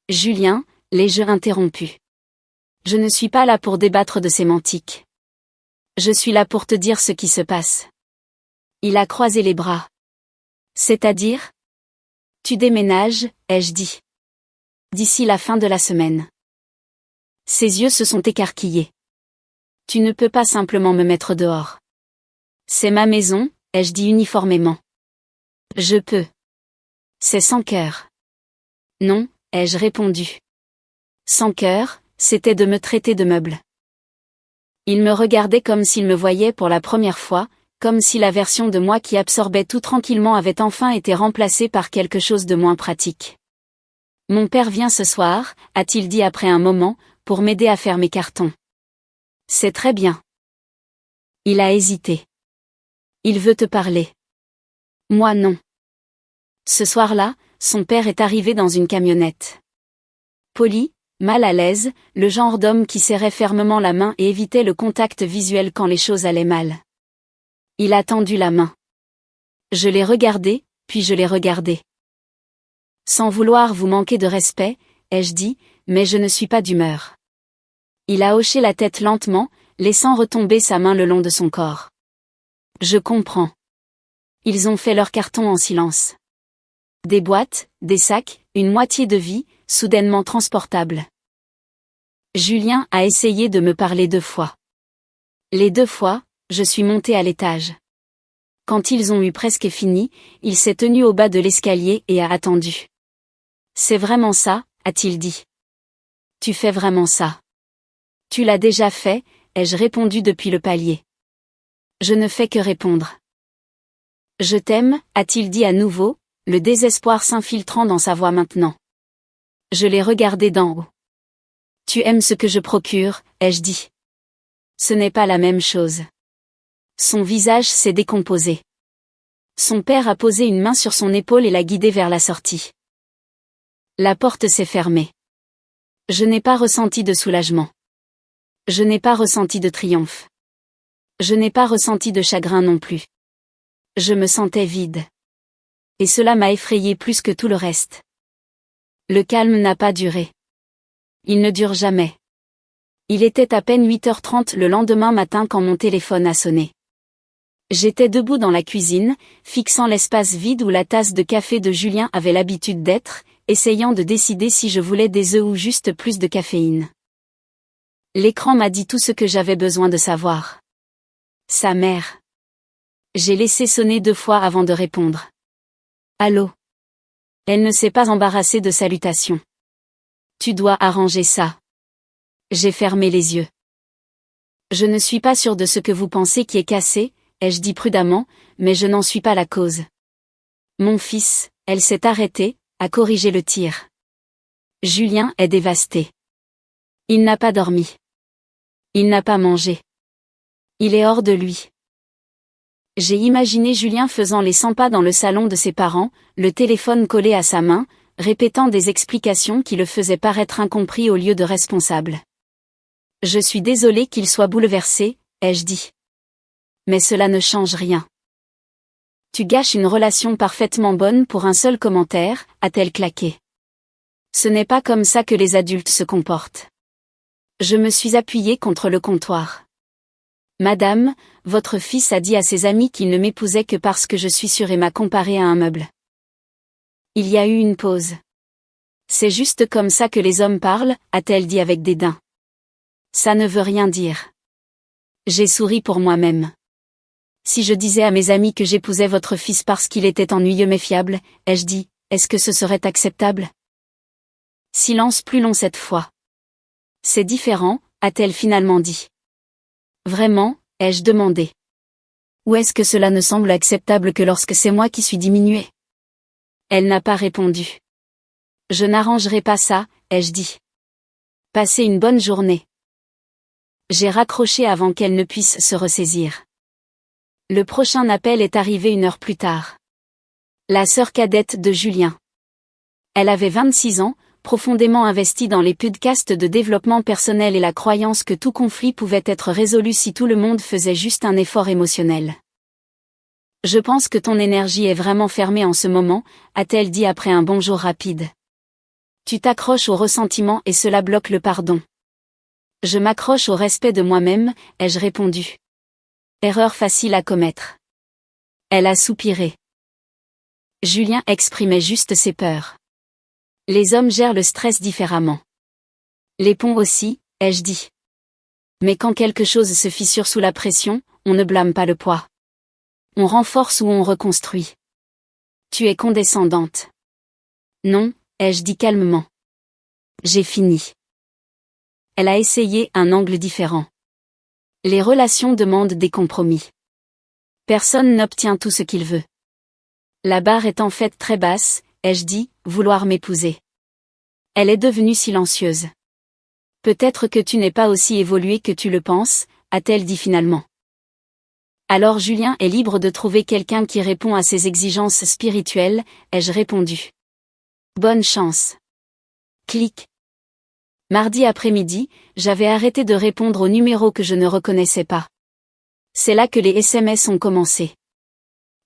Speaker 1: Julien, les jeux interrompus. Je ne suis pas là pour débattre de sémantique. Je suis là pour te dire ce qui se passe. Il a croisé les bras. C'est-à-dire? Tu déménages, ai-je dit. D'ici la fin de la semaine. Ses yeux se sont écarquillés. Tu ne peux pas simplement me mettre dehors. C'est ma maison, ai-je dit uniformément. Je peux. C'est sans cœur. Non, ai-je répondu. Sans cœur, c'était de me traiter de meuble. Il me regardait comme s'il me voyait pour la première fois, comme si la version de moi qui absorbait tout tranquillement avait enfin été remplacée par quelque chose de moins pratique. Mon père vient ce soir, a-t-il dit après un moment, pour m'aider à faire mes cartons. C'est très bien. Il a hésité. Il veut te parler. Moi non. Ce soir-là, son père est arrivé dans une camionnette. Poli, mal à l'aise, le genre d'homme qui serrait fermement la main et évitait le contact visuel quand les choses allaient mal. Il a tendu la main. Je l'ai regardé, puis je l'ai regardé. Sans vouloir vous manquer de respect, ai-je dit, mais je ne suis pas d'humeur. Il a hoché la tête lentement, laissant retomber sa main le long de son corps. Je comprends. Ils ont fait leur carton en silence. Des boîtes, des sacs, une moitié de vie, soudainement transportable. Julien a essayé de me parler 2 fois. Les 2 fois, je suis montée à l'étage. Quand ils ont eu presque fini, il s'est tenu au bas de l'escalier et a attendu. C'est vraiment ça, a-t-il dit. Tu fais vraiment ça. Tu l'as déjà fait, ai-je répondu depuis le palier. Je ne fais que répondre. Je t'aime, a-t-il dit à nouveau, le désespoir s'infiltrant dans sa voix maintenant. Je l'ai regardé d'en haut. Tu aimes ce que je procure, ai-je dit. Ce n'est pas la même chose. Son visage s'est décomposé. Son père a posé une main sur son épaule et l'a guidé vers la sortie. La porte s'est fermée. Je n'ai pas ressenti de soulagement. Je n'ai pas ressenti de triomphe. Je n'ai pas ressenti de chagrin non plus. Je me sentais vide. Et cela m'a effrayé plus que tout le reste. Le calme n'a pas duré. Il ne dure jamais. Il était à peine 8h30 le lendemain matin quand mon téléphone a sonné. J'étais debout dans la cuisine, fixant l'espace vide où la tasse de café de Julien avait l'habitude d'être, essayant de décider si je voulais des œufs ou juste plus de caféine. L'écran m'a dit tout ce que j'avais besoin de savoir. Sa mère. J'ai laissé sonner 2 fois avant de répondre. Allô. Elle ne s'est pas embarrassée de salutations. Tu dois arranger ça. J'ai fermé les yeux. Je ne suis pas sûre de ce que vous pensez qui est cassé, ai-je dit prudemment, mais je n'en suis pas la cause. Mon fils, elle s'est arrêtée, a corrigé le tir. Julien est dévasté. Il n'a pas dormi. Il n'a pas mangé. Il est hors de lui. J'ai imaginé Julien faisant les 100 pas dans le salon de ses parents, le téléphone collé à sa main, répétant des explications qui le faisaient paraître incompris au lieu de responsable. Je suis désolée qu'il soit bouleversé, ai-je dit. Mais cela ne change rien. Tu gâches une relation parfaitement bonne pour un seul commentaire, a-t-elle claqué. Ce n'est pas comme ça que les adultes se comportent. Je me suis appuyée contre le comptoir. Madame, votre fils a dit à ses amis qu'il ne m'épousait que parce que je suis sûre et m'a comparé à un meuble. Il y a eu une pause. C'est juste comme ça que les hommes parlent, a-t-elle dit avec dédain. Ça ne veut rien dire. J'ai souri pour moi-même. Si je disais à mes amis que j'épousais votre fils parce qu'il était ennuyeux mais fiable, ai-je dit, est-ce que ce serait acceptable? Silence plus long cette fois. C'est différent, a-t-elle finalement dit. Vraiment, ai-je demandé. Ou est-ce que cela ne semble acceptable que lorsque c'est moi qui suis diminuée? Elle n'a pas répondu. Je n'arrangerai pas ça, ai-je dit. Passez une bonne journée. J'ai raccroché avant qu'elle ne puisse se ressaisir. Le prochain appel est arrivé 1 heure plus tard. La sœur cadette de Julien. Elle avait 26 ans, profondément investi dans les podcasts de développement personnel et la croyance que tout conflit pouvait être résolu si tout le monde faisait juste un effort émotionnel. Je pense que ton énergie est vraiment fermée en ce moment, a-t-elle dit après un bonjour rapide. Tu t'accroches au ressentiment et cela bloque le pardon. Je m'accroche au respect de moi-même, ai-je répondu. Erreur facile à commettre. Elle a soupiré. Julien exprimait juste ses peurs. Les hommes gèrent le stress différemment. Les ponts aussi, ai-je dit. Mais quand quelque chose se fissure sous la pression, on ne blâme pas le poids. On renforce ou on reconstruit. Tu es condescendante. Non, ai-je dit calmement. J'ai fini. Elle a essayé un angle différent. Les relations demandent des compromis. Personne n'obtient tout ce qu'il veut. La barre est en fait très basse, ai-je dit, vouloir m'épouser. Elle est devenue silencieuse. Peut-être que tu n'es pas aussi évolué que tu le penses, a-t-elle dit finalement. Alors Julien est libre de trouver quelqu'un qui répond à ses exigences spirituelles, ai-je répondu. Bonne chance. Clic. Mardi après-midi, j'avais arrêté de répondre aux numéros que je ne reconnaissais pas. C'est là que les SMS ont commencé.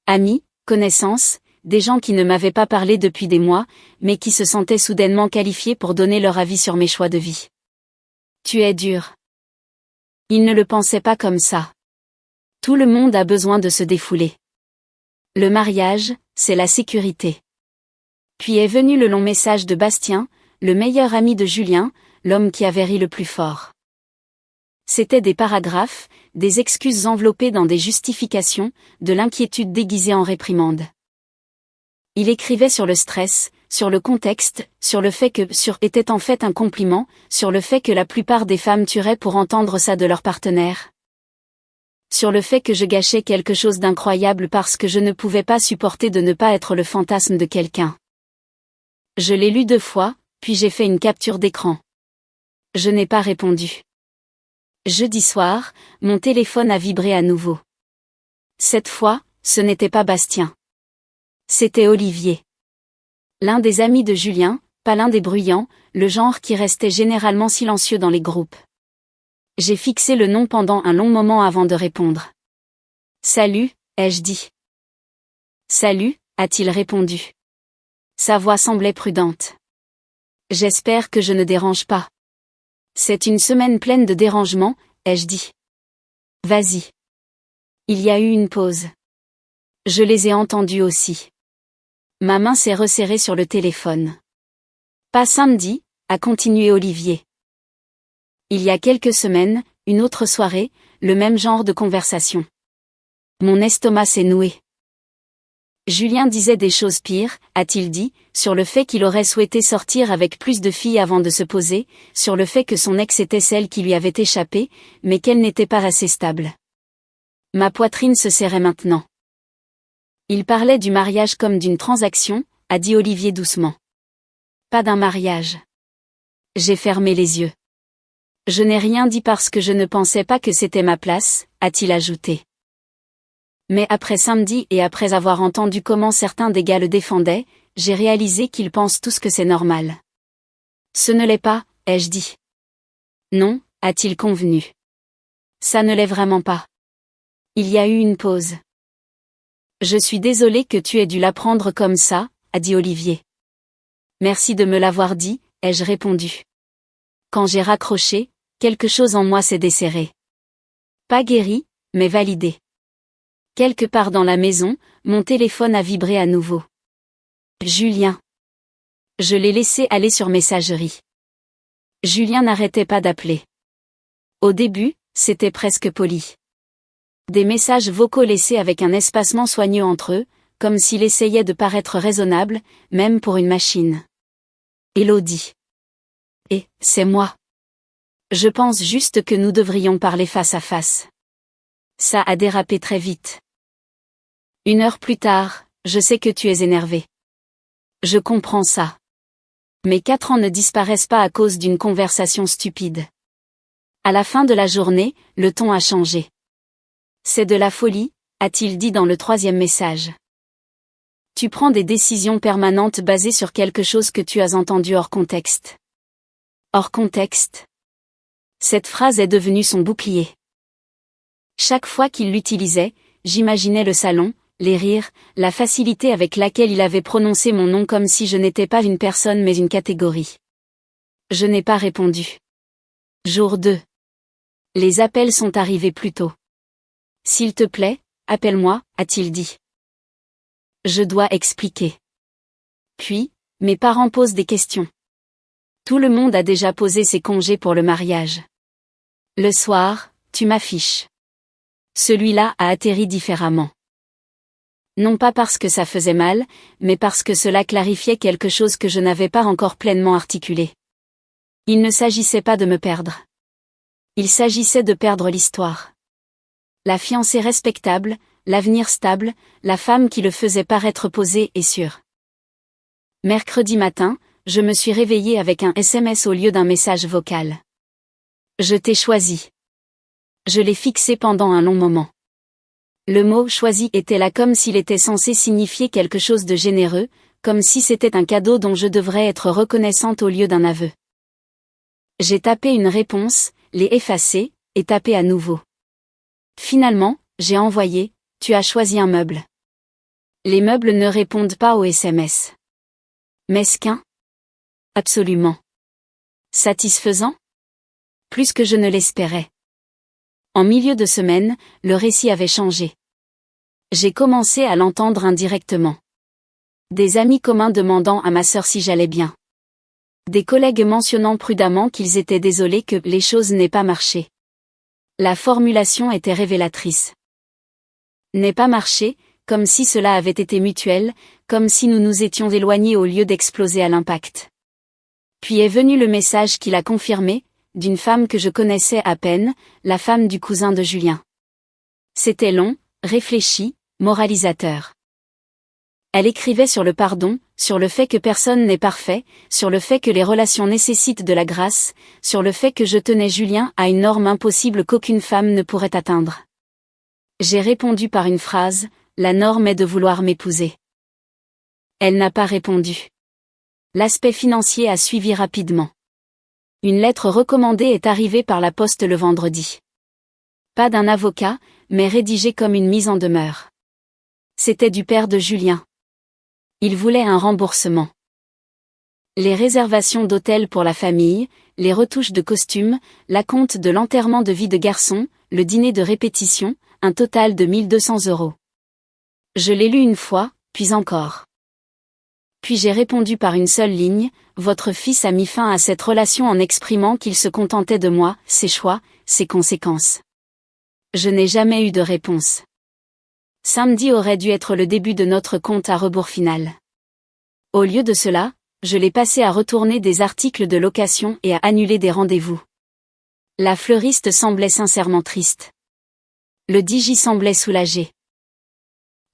Speaker 1: Amis, connaissances, des gens qui ne m'avaient pas parlé depuis des mois, mais qui se sentaient soudainement qualifiés pour donner leur avis sur mes choix de vie. Tu es dur. Ils ne le pensaient pas comme ça. Tout le monde a besoin de se défouler. Le mariage, c'est la sécurité. Puis est venu le long message de Bastien, le meilleur ami de Julien, l'homme qui avait ri le plus fort. C'étaient des paragraphes, des excuses enveloppées dans des justifications, de l'inquiétude déguisée en réprimande. Il écrivait sur le stress, sur le contexte, sur le fait que était en fait un compliment, sur le fait que la plupart des femmes tueraient pour entendre ça de leur partenaire. Sur le fait que je gâchais quelque chose d'incroyable parce que je ne pouvais pas supporter de ne pas être le fantasme de quelqu'un. Je l'ai lu 2 fois, puis j'ai fait une capture d'écran. Je n'ai pas répondu. Jeudi soir, mon téléphone a vibré à nouveau. Cette fois, ce n'était pas Bastien. C'était Olivier. L'un des amis de Julien, pas l'un des bruyants, le genre qui restait généralement silencieux dans les groupes. J'ai fixé le nom pendant un long moment avant de répondre. Salut, ai-je dit. Salut, a-t-il répondu. Sa voix semblait prudente. J'espère que je ne dérange pas. C'est une semaine pleine de dérangements, ai-je dit. Vas-y. Il y a eu une pause. Je les ai entendus aussi. Ma main s'est resserrée sur le téléphone. Pas samedi, a continué Olivier. Il y a quelques semaines, une autre soirée, le même genre de conversation. Mon estomac s'est noué. Julien disait des choses pires, a-t-il dit, sur le fait qu'il aurait souhaité sortir avec plus de filles avant de se poser, sur le fait que son ex était celle qui lui avait échappé, mais qu'elle n'était pas assez stable. Ma poitrine se serrait maintenant. Il parlait du mariage comme d'une transaction, a dit Olivier doucement. Pas d'un mariage. J'ai fermé les yeux. Je n'ai rien dit parce que je ne pensais pas que c'était ma place, a-t-il ajouté. Mais après samedi et après avoir entendu comment certains des gars le défendaient, j'ai réalisé qu'ils pensent tous que c'est normal. Ce ne l'est pas, ai-je dit. Non, a-t-il convenu. Ça ne l'est vraiment pas. Il y a eu une pause. Je suis désolé que tu aies dû l'apprendre comme ça, a dit Olivier. Merci de me l'avoir dit, ai-je répondu. Quand j'ai raccroché, quelque chose en moi s'est desserré. Pas guéri, mais validé. Quelque part dans la maison, mon téléphone a vibré à nouveau. Julien. Je l'ai laissé aller sur messagerie. Julien n'arrêtait pas d'appeler. Au début, c'était presque poli. Des messages vocaux laissés avec un espacement soigneux entre eux, comme s'il essayait de paraître raisonnable, même pour une machine. Élodie. Et, c'est moi. Je pense juste que nous devrions parler face à face. Ça a dérapé très vite. 1 heure plus tard, je sais que tu es énervé. Je comprends ça. Mais 4 ans ne disparaissent pas à cause d'une conversation stupide. À la fin de la journée, le ton a changé. C'est de la folie, a-t-il dit dans le 3e message. Tu prends des décisions permanentes basées sur quelque chose que tu as entendu hors contexte. Hors contexte. Cette phrase est devenue son bouclier. Chaque fois qu'il l'utilisait, j'imaginais le salon, les rires, la facilité avec laquelle il avait prononcé mon nom comme si je n'étais pas une personne mais une catégorie. Je n'ai pas répondu. Jour 2. Les appels sont arrivés plus tôt. S'il te plaît, appelle-moi, a-t-il dit. Je dois expliquer. Puis, mes parents posent des questions. Tout le monde a déjà posé ses congés pour le mariage. Le soir, tu m'affiches. Celui-là a atterri différemment. Non pas parce que ça faisait mal, mais parce que cela clarifiait quelque chose que je n'avais pas encore pleinement articulé. Il ne s'agissait pas de me perdre. Il s'agissait de perdre l'histoire. La fiancée respectable, l'avenir stable, la femme qui le faisait paraître posée et sûre. Mercredi matin, je me suis réveillée avec un SMS au lieu d'un message vocal. Je t'ai choisi. Je l'ai fixé pendant un long moment. Le mot « choisi » était là comme s'il était censé signifier quelque chose de généreux, comme si c'était un cadeau dont je devrais être reconnaissante au lieu d'un aveu. J'ai tapé une réponse, l'ai effacée, et tapé à nouveau. Finalement, j'ai envoyé « Tu as choisi un meuble ». Les meubles ne répondent pas aux SMS. Mesquin? Absolument. Satisfaisant? Plus que je ne l'espérais. En milieu de semaine, le récit avait changé. J'ai commencé à l'entendre indirectement. Des amis communs demandant à ma sœur si j'allais bien. Des collègues mentionnant prudemment qu'ils étaient désolés que les choses n'aient pas marché. La formulation était révélatrice. N'ait pas marché, comme si cela avait été mutuel, comme si nous nous étions éloignés au lieu d'exploser à l'impact. Puis est venu le message qui l'a confirmé, d'une femme que je connaissais à peine, la femme du cousin de Julien. C'était long, réfléchi, moralisateur. Elle écrivait sur le pardon, sur le fait que personne n'est parfait, sur le fait que les relations nécessitent de la grâce, sur le fait que je tenais Julien à une norme impossible qu'aucune femme ne pourrait atteindre. J'ai répondu par une phrase, la norme est de vouloir m'épouser. Elle n'a pas répondu. L'aspect financier a suivi rapidement. Une lettre recommandée est arrivée par la poste le vendredi. Pas d'un avocat, mais rédigée comme une mise en demeure. C'était du père de Julien. Il voulait un remboursement. Les réservations d'hôtel pour la famille, les retouches de costumes, l'acompte de l'enterrement de vie de garçon, le dîner de répétition, un total de 1 200 €. Je l'ai lu une fois, puis encore. Puis j'ai répondu par une seule ligne, votre fils a mis fin à cette relation en exprimant qu'il se contentait de moi, ses choix, ses conséquences. Je n'ai jamais eu de réponse. Samedi aurait dû être le début de notre compte à rebours final. Au lieu de cela, je l'ai passé à retourner des articles de location et à annuler des rendez-vous. La fleuriste semblait sincèrement triste. Le DJ semblait soulagé.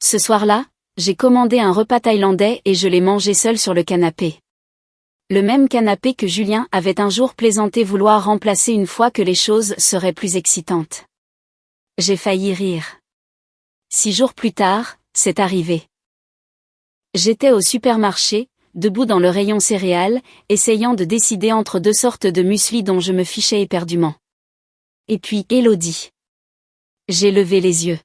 Speaker 1: Ce soir-là, j'ai commandé un repas thaïlandais et je l'ai mangé seul sur le canapé. Le même canapé que Julien avait un jour plaisanté vouloir remplacer une fois que les choses seraient plus excitantes. J'ai failli rire. 6 jours plus tard, c'est arrivé. J'étais au supermarché, debout dans le rayon céréales, essayant de décider entre 2 sortes de muesli dont je me fichais éperdument. Et puis, Élodie. J'ai levé les yeux.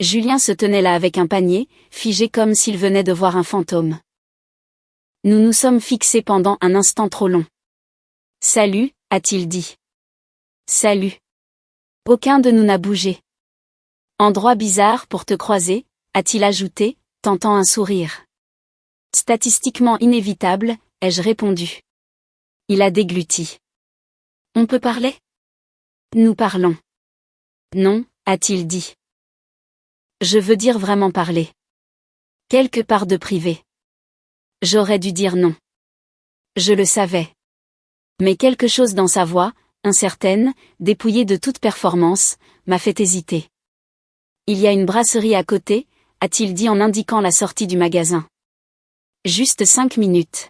Speaker 1: Julien se tenait là avec un panier, figé comme s'il venait de voir un fantôme. Nous nous sommes fixés pendant un instant trop long. « Salut », a-t-il dit. « Salut. » Aucun de nous n'a bougé. « Endroit bizarre pour te croiser », a-t-il ajouté, tentant un sourire. « Statistiquement inévitable », ai-je répondu. Il a dégluti. « On peut parler ? » Nous parlons. « Non », a-t-il dit. Je veux dire vraiment parler. Quelque part de privé. J'aurais dû dire non. Je le savais. Mais quelque chose dans sa voix, incertaine, dépouillée de toute performance, m'a fait hésiter. Il y a une brasserie à côté, a-t-il dit en indiquant la sortie du magasin. Juste 5 minutes.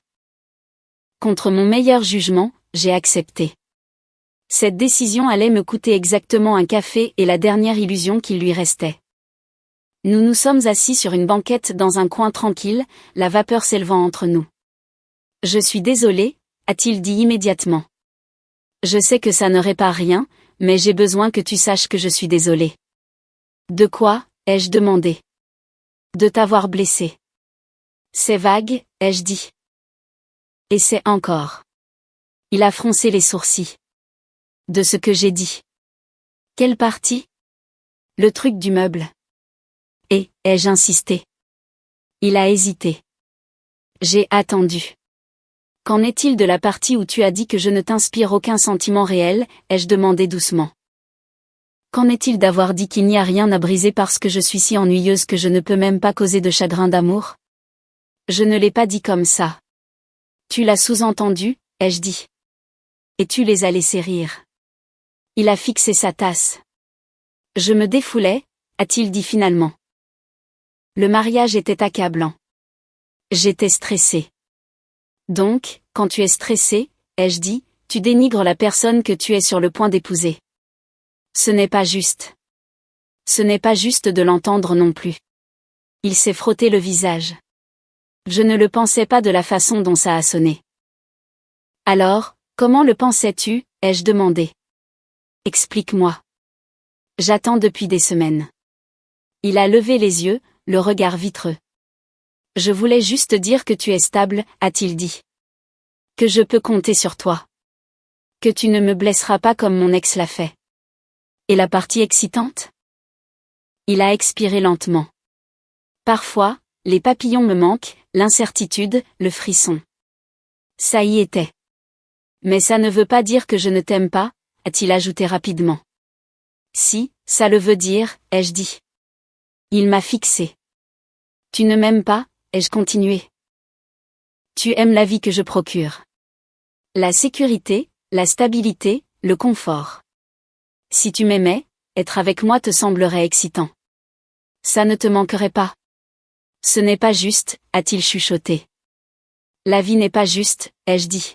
Speaker 1: Contre mon meilleur jugement, j'ai accepté. Cette décision allait me coûter exactement un café et la dernière illusion qu'il lui restait. Nous nous sommes assis sur une banquette dans un coin tranquille, la vapeur s'élevant entre nous. Je suis désolé, a-t-il dit immédiatement. Je sais que ça ne répare rien, mais j'ai besoin que tu saches que je suis désolé. De quoi, ai-je demandé. De t'avoir blessé. C'est vague, ai-je dit. Et c'est encore. Il a froncé les sourcils. De ce que j'ai dit. Quelle partie? Le truc du meuble. Et, ai-je insisté. Il a hésité. J'ai attendu. Qu'en est-il de la partie où tu as dit que je ne t'inspire aucun sentiment réel, ai-je demandé doucement. Qu'en est-il d'avoir dit qu'il n'y a rien à briser parce que je suis si ennuyeuse que je ne peux même pas causer de chagrin d'amour? Je ne l'ai pas dit comme ça. Tu l'as sous-entendu, ai-je dit. Et tu les as laissés rire. Il a fixé sa tasse. Je me défoulais, a-t-il dit finalement. Le mariage était accablant. J'étais stressée. Donc, quand tu es stressé, ai-je dit, tu dénigres la personne que tu es sur le point d'épouser. Ce n'est pas juste. Ce n'est pas juste de l'entendre non plus. Il s'est frotté le visage. Je ne le pensais pas de la façon dont ça a sonné. Alors, comment le pensais-tu, ai-je demandé. Explique-moi. J'attends depuis des semaines. Il a levé les yeux, le regard vitreux. Je voulais juste dire que tu es stable, a-t-il dit. Que je peux compter sur toi. Que tu ne me blesseras pas comme mon ex l'a fait. Et la partie excitante? Il a expiré lentement. Parfois, les papillons me manquent, l'incertitude, le frisson. Ça y était. Mais ça ne veut pas dire que je ne t'aime pas, a-t-il ajouté rapidement. Si, ça le veut dire, ai-je dit. Il m'a fixé. Tu ne m'aimes pas, ai-je continué. Tu aimes la vie que je procure. La sécurité, la stabilité, le confort. Si tu m'aimais, être avec moi te semblerait excitant. Ça ne te manquerait pas. Ce n'est pas juste, a-t-il chuchoté. La vie n'est pas juste, ai-je dit.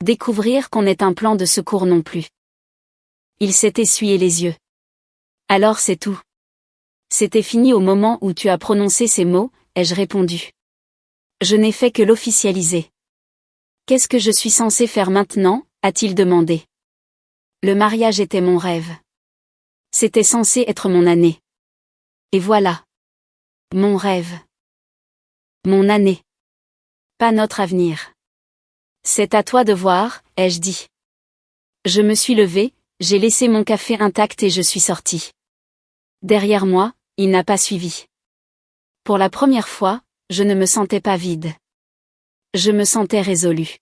Speaker 1: Découvrir qu'on est un plan de secours non plus. Il s'est essuyé les yeux. Alors c'est tout. C'était fini au moment où tu as prononcé ces mots, ai-je répondu. Je n'ai fait que l'officialiser. Qu'est-ce que je suis censé faire maintenant, a-t-il demandé. Le mariage était mon rêve. C'était censé être mon année. Et voilà. Mon rêve. Mon année. Pas notre avenir. C'est à toi de voir, ai-je dit. Je me suis levée, j'ai laissé mon café intact et je suis sortie. Derrière moi, il n'a pas suivi. Pour la première fois, je ne me sentais pas vide. Je me sentais résolue.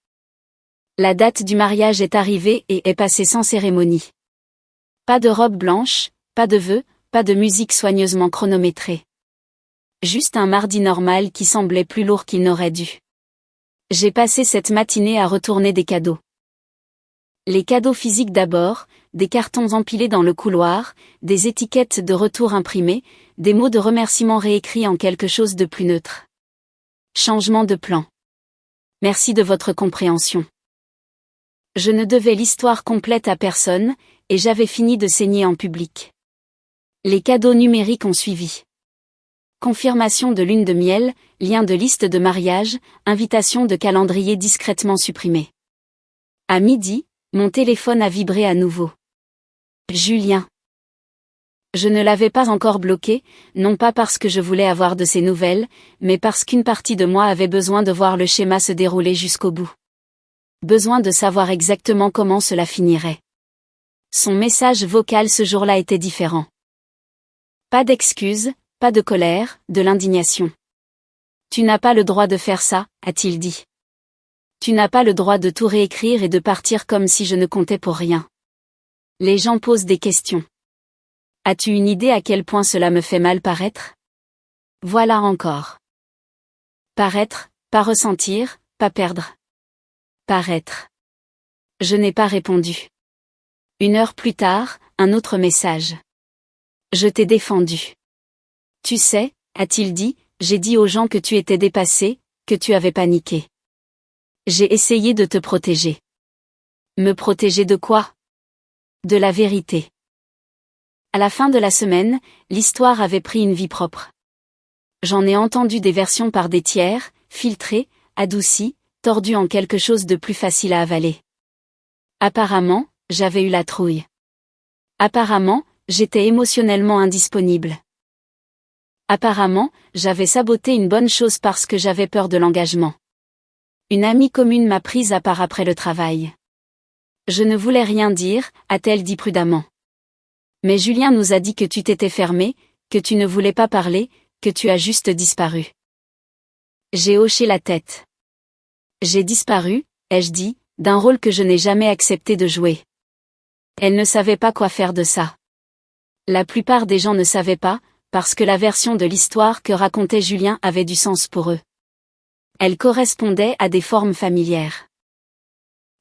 Speaker 1: La date du mariage est arrivée et est passée sans cérémonie. Pas de robe blanche, pas de vœux, pas de musique soigneusement chronométrée. Juste un mardi normal qui semblait plus lourd qu'il n'aurait dû. J'ai passé cette matinée à retourner des cadeaux. Les cadeaux physiques d'abord, des cartons empilés dans le couloir, des étiquettes de retour imprimées, des mots de remerciement réécrits en quelque chose de plus neutre. Changement de plan. Merci de votre compréhension. Je ne devais l'histoire complète à personne, et j'avais fini de saigner en public. Les cadeaux numériques ont suivi. Confirmation de lune de miel, lien de liste de mariage, invitation de calendrier discrètement supprimée. À midi, mon téléphone a vibré à nouveau. Julien. Je ne l'avais pas encore bloqué, non pas parce que je voulais avoir de ses nouvelles, mais parce qu'une partie de moi avait besoin de voir le schéma se dérouler jusqu'au bout. Besoin de savoir exactement comment cela finirait. Son message vocal ce jour-là était différent. Pas d'excuses, pas de colère, de l'indignation. Tu n'as pas le droit de faire ça, a-t-il dit. Tu n'as pas le droit de tout réécrire et de partir comme si je ne comptais pour rien. Les gens posent des questions. As-tu une idée à quel point cela me fait mal paraître? Voilà encore. Paraître, pas ressentir, pas perdre. Paraître. Je n'ai pas répondu. 1 heure plus tard, un autre message. Je t'ai défendu. Tu sais, a-t-il dit, j'ai dit aux gens que tu étais dépassé, que tu avais paniqué. J'ai essayé de te protéger. Me protéger de quoi? De la vérité. À la fin de la semaine, l'histoire avait pris une vie propre. J'en ai entendu des versions par des tiers, filtrées, adoucies, tordues en quelque chose de plus facile à avaler. Apparemment, j'avais eu la trouille. Apparemment, j'étais émotionnellement indisponible. Apparemment, j'avais saboté une bonne chose parce que j'avais peur de l'engagement. Une amie commune m'a prise à part après le travail. Je ne voulais rien dire, a-t-elle dit prudemment. Mais Julien nous a dit que tu t'étais fermé, que tu ne voulais pas parler, que tu as juste disparu. J'ai hoché la tête. J'ai disparu, ai-je dit, d'un rôle que je n'ai jamais accepté de jouer. Elle ne savait pas quoi faire de ça. La plupart des gens ne savaient pas, parce que la version de l'histoire que racontait Julien avait du sens pour eux. Elle correspondait à des formes familières.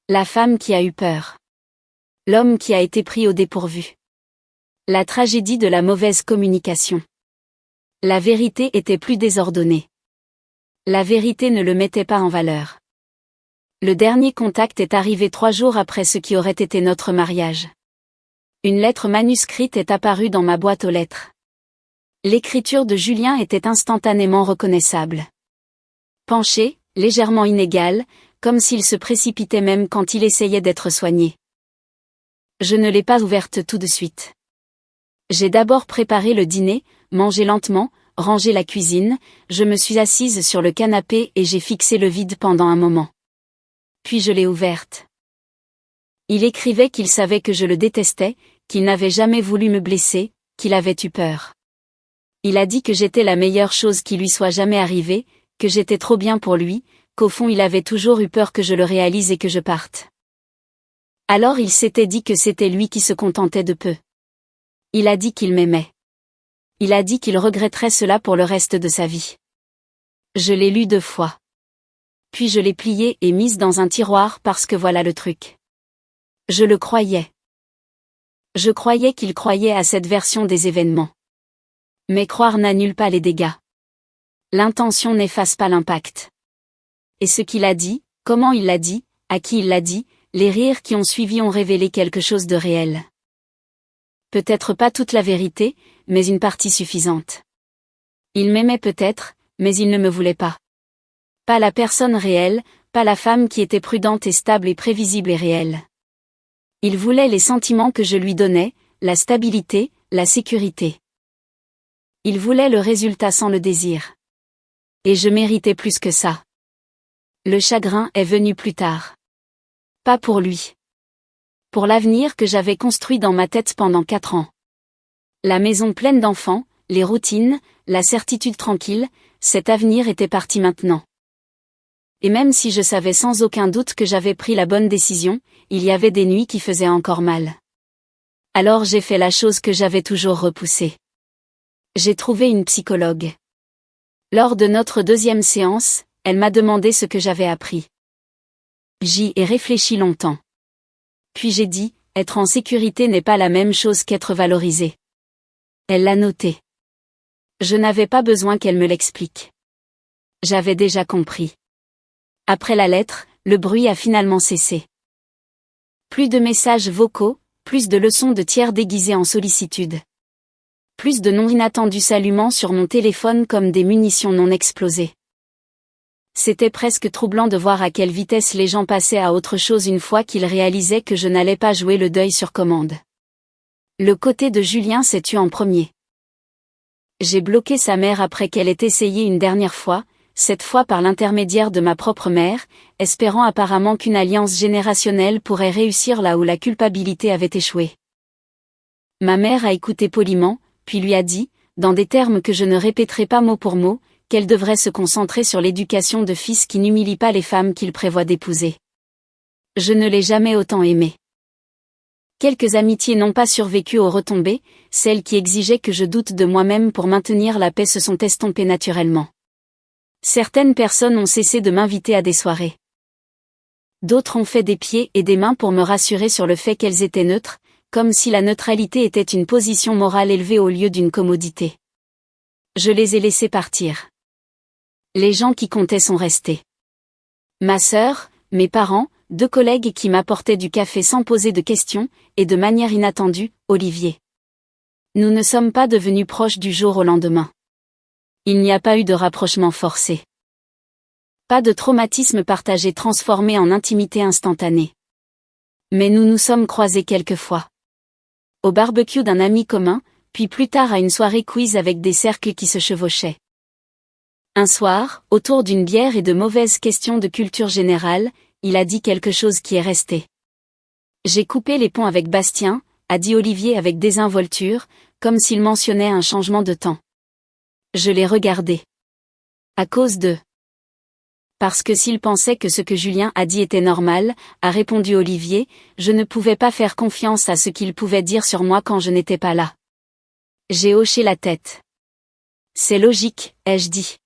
Speaker 1: La femme qui a eu peur. L'homme qui a été pris au dépourvu. La tragédie de la mauvaise communication. La vérité était plus désordonnée. La vérité ne le mettait pas en valeur. Le dernier contact est arrivé 3 jours après ce qui aurait été notre mariage. Une lettre manuscrite est apparue dans ma boîte aux lettres. L'écriture de Julien était instantanément reconnaissable. Penchée, légèrement inégale, comme s'il se précipitait même quand il essayait d'être soigné. Je ne l'ai pas ouverte tout de suite. J'ai d'abord préparé le dîner, mangé lentement, rangé la cuisine, je me suis assise sur le canapé et j'ai fixé le vide pendant un moment. Puis je l'ai ouverte. Il écrivait qu'il savait que je le détestais, qu'il n'avait jamais voulu me blesser, qu'il avait eu peur. Il a dit que j'étais la meilleure chose qui lui soit jamais arrivée, que j'étais trop bien pour lui, qu'au fond il avait toujours eu peur que je le réalise et que je parte. Alors il s'était dit que c'était lui qui se contentait de peu. Il a dit qu'il m'aimait. Il a dit qu'il regretterait cela pour le reste de sa vie. Je l'ai lu 2 fois. Puis je l'ai plié et mise dans un tiroir parce que voilà le truc. Je le croyais. Je croyais qu'il croyait à cette version des événements. Mais croire n'annule pas les dégâts. L'intention n'efface pas l'impact. Et ce qu'il a dit, comment il l'a dit, à qui il l'a dit, les rires qui ont suivi ont révélé quelque chose de réel. Peut-être pas toute la vérité, mais une partie suffisante. Il m'aimait peut-être, mais il ne me voulait pas. Pas la personne réelle, pas la femme qui était prudente et stable et prévisible et réelle. Il voulait les sentiments que je lui donnais, la stabilité, la sécurité. Il voulait le résultat sans le désir. Et je méritais plus que ça. Le chagrin est venu plus tard. Pas pour lui. Pour l'avenir que j'avais construit dans ma tête pendant 4 ans. La maison pleine d'enfants, les routines, la certitude tranquille, cet avenir était parti maintenant. Et même si je savais sans aucun doute que j'avais pris la bonne décision, il y avait des nuits qui faisaient encore mal. Alors j'ai fait la chose que j'avais toujours repoussée. J'ai trouvé une psychologue. Lors de notre 2e séance, elle m'a demandé ce que j'avais appris. J'y ai réfléchi longtemps. Puis j'ai dit, être en sécurité n'est pas la même chose qu'être valorisé. Elle l'a noté. Je n'avais pas besoin qu'elle me l'explique. J'avais déjà compris. Après la lettre, le bruit a finalement cessé. Plus de messages vocaux, plus de leçons de tiers déguisés en sollicitude. Plus de noms inattendus s'allumant sur mon téléphone comme des munitions non explosées. C'était presque troublant de voir à quelle vitesse les gens passaient à autre chose une fois qu'ils réalisaient que je n'allais pas jouer le deuil sur commande. Le côté de Julien s'est tué en premier. J'ai bloqué sa mère après qu'elle ait essayé une dernière fois, cette fois par l'intermédiaire de ma propre mère, espérant apparemment qu'une alliance générationnelle pourrait réussir là où la culpabilité avait échoué. Ma mère a écouté poliment, puis lui a dit, dans des termes que je ne répéterai pas mot pour mot, qu'elle devrait se concentrer sur l'éducation de fils qui n'humilient pas les femmes qu'il prévoit d'épouser. Je ne l'ai jamais autant aimé. Quelques amitiés n'ont pas survécu aux retombées, celles qui exigeaient que je doute de moi-même pour maintenir la paix se sont estompées naturellement. Certaines personnes ont cessé de m'inviter à des soirées. D'autres ont fait des pieds et des mains pour me rassurer sur le fait qu'elles étaient neutres, comme si la neutralité était une position morale élevée au lieu d'une commodité. Je les ai laissés partir. Les gens qui comptaient sont restés. Ma sœur, mes parents, 2 collègues qui m'apportaient du café sans poser de questions, et de manière inattendue, Olivier. Nous ne sommes pas devenus proches du jour au lendemain. Il n'y a pas eu de rapprochement forcé. Pas de traumatisme partagé transformé en intimité instantanée. Mais nous nous sommes croisés quelquefois. Au barbecue d'un ami commun, puis plus tard à une soirée quiz avec des cercles qui se chevauchaient. Un soir, autour d'une bière et de mauvaises questions de culture générale, il a dit quelque chose qui est resté. J'ai coupé les ponts avec Bastien, a dit Olivier avec désinvolture, comme s'il mentionnait un changement de temps. Je l'ai regardé. À cause de... Parce que s'il pensait que ce que Julien a dit était normal, a répondu Olivier, je ne pouvais pas faire confiance à ce qu'il pouvait dire sur moi quand je n'étais pas là. J'ai hoché la tête. C'est logique, ai-je dit.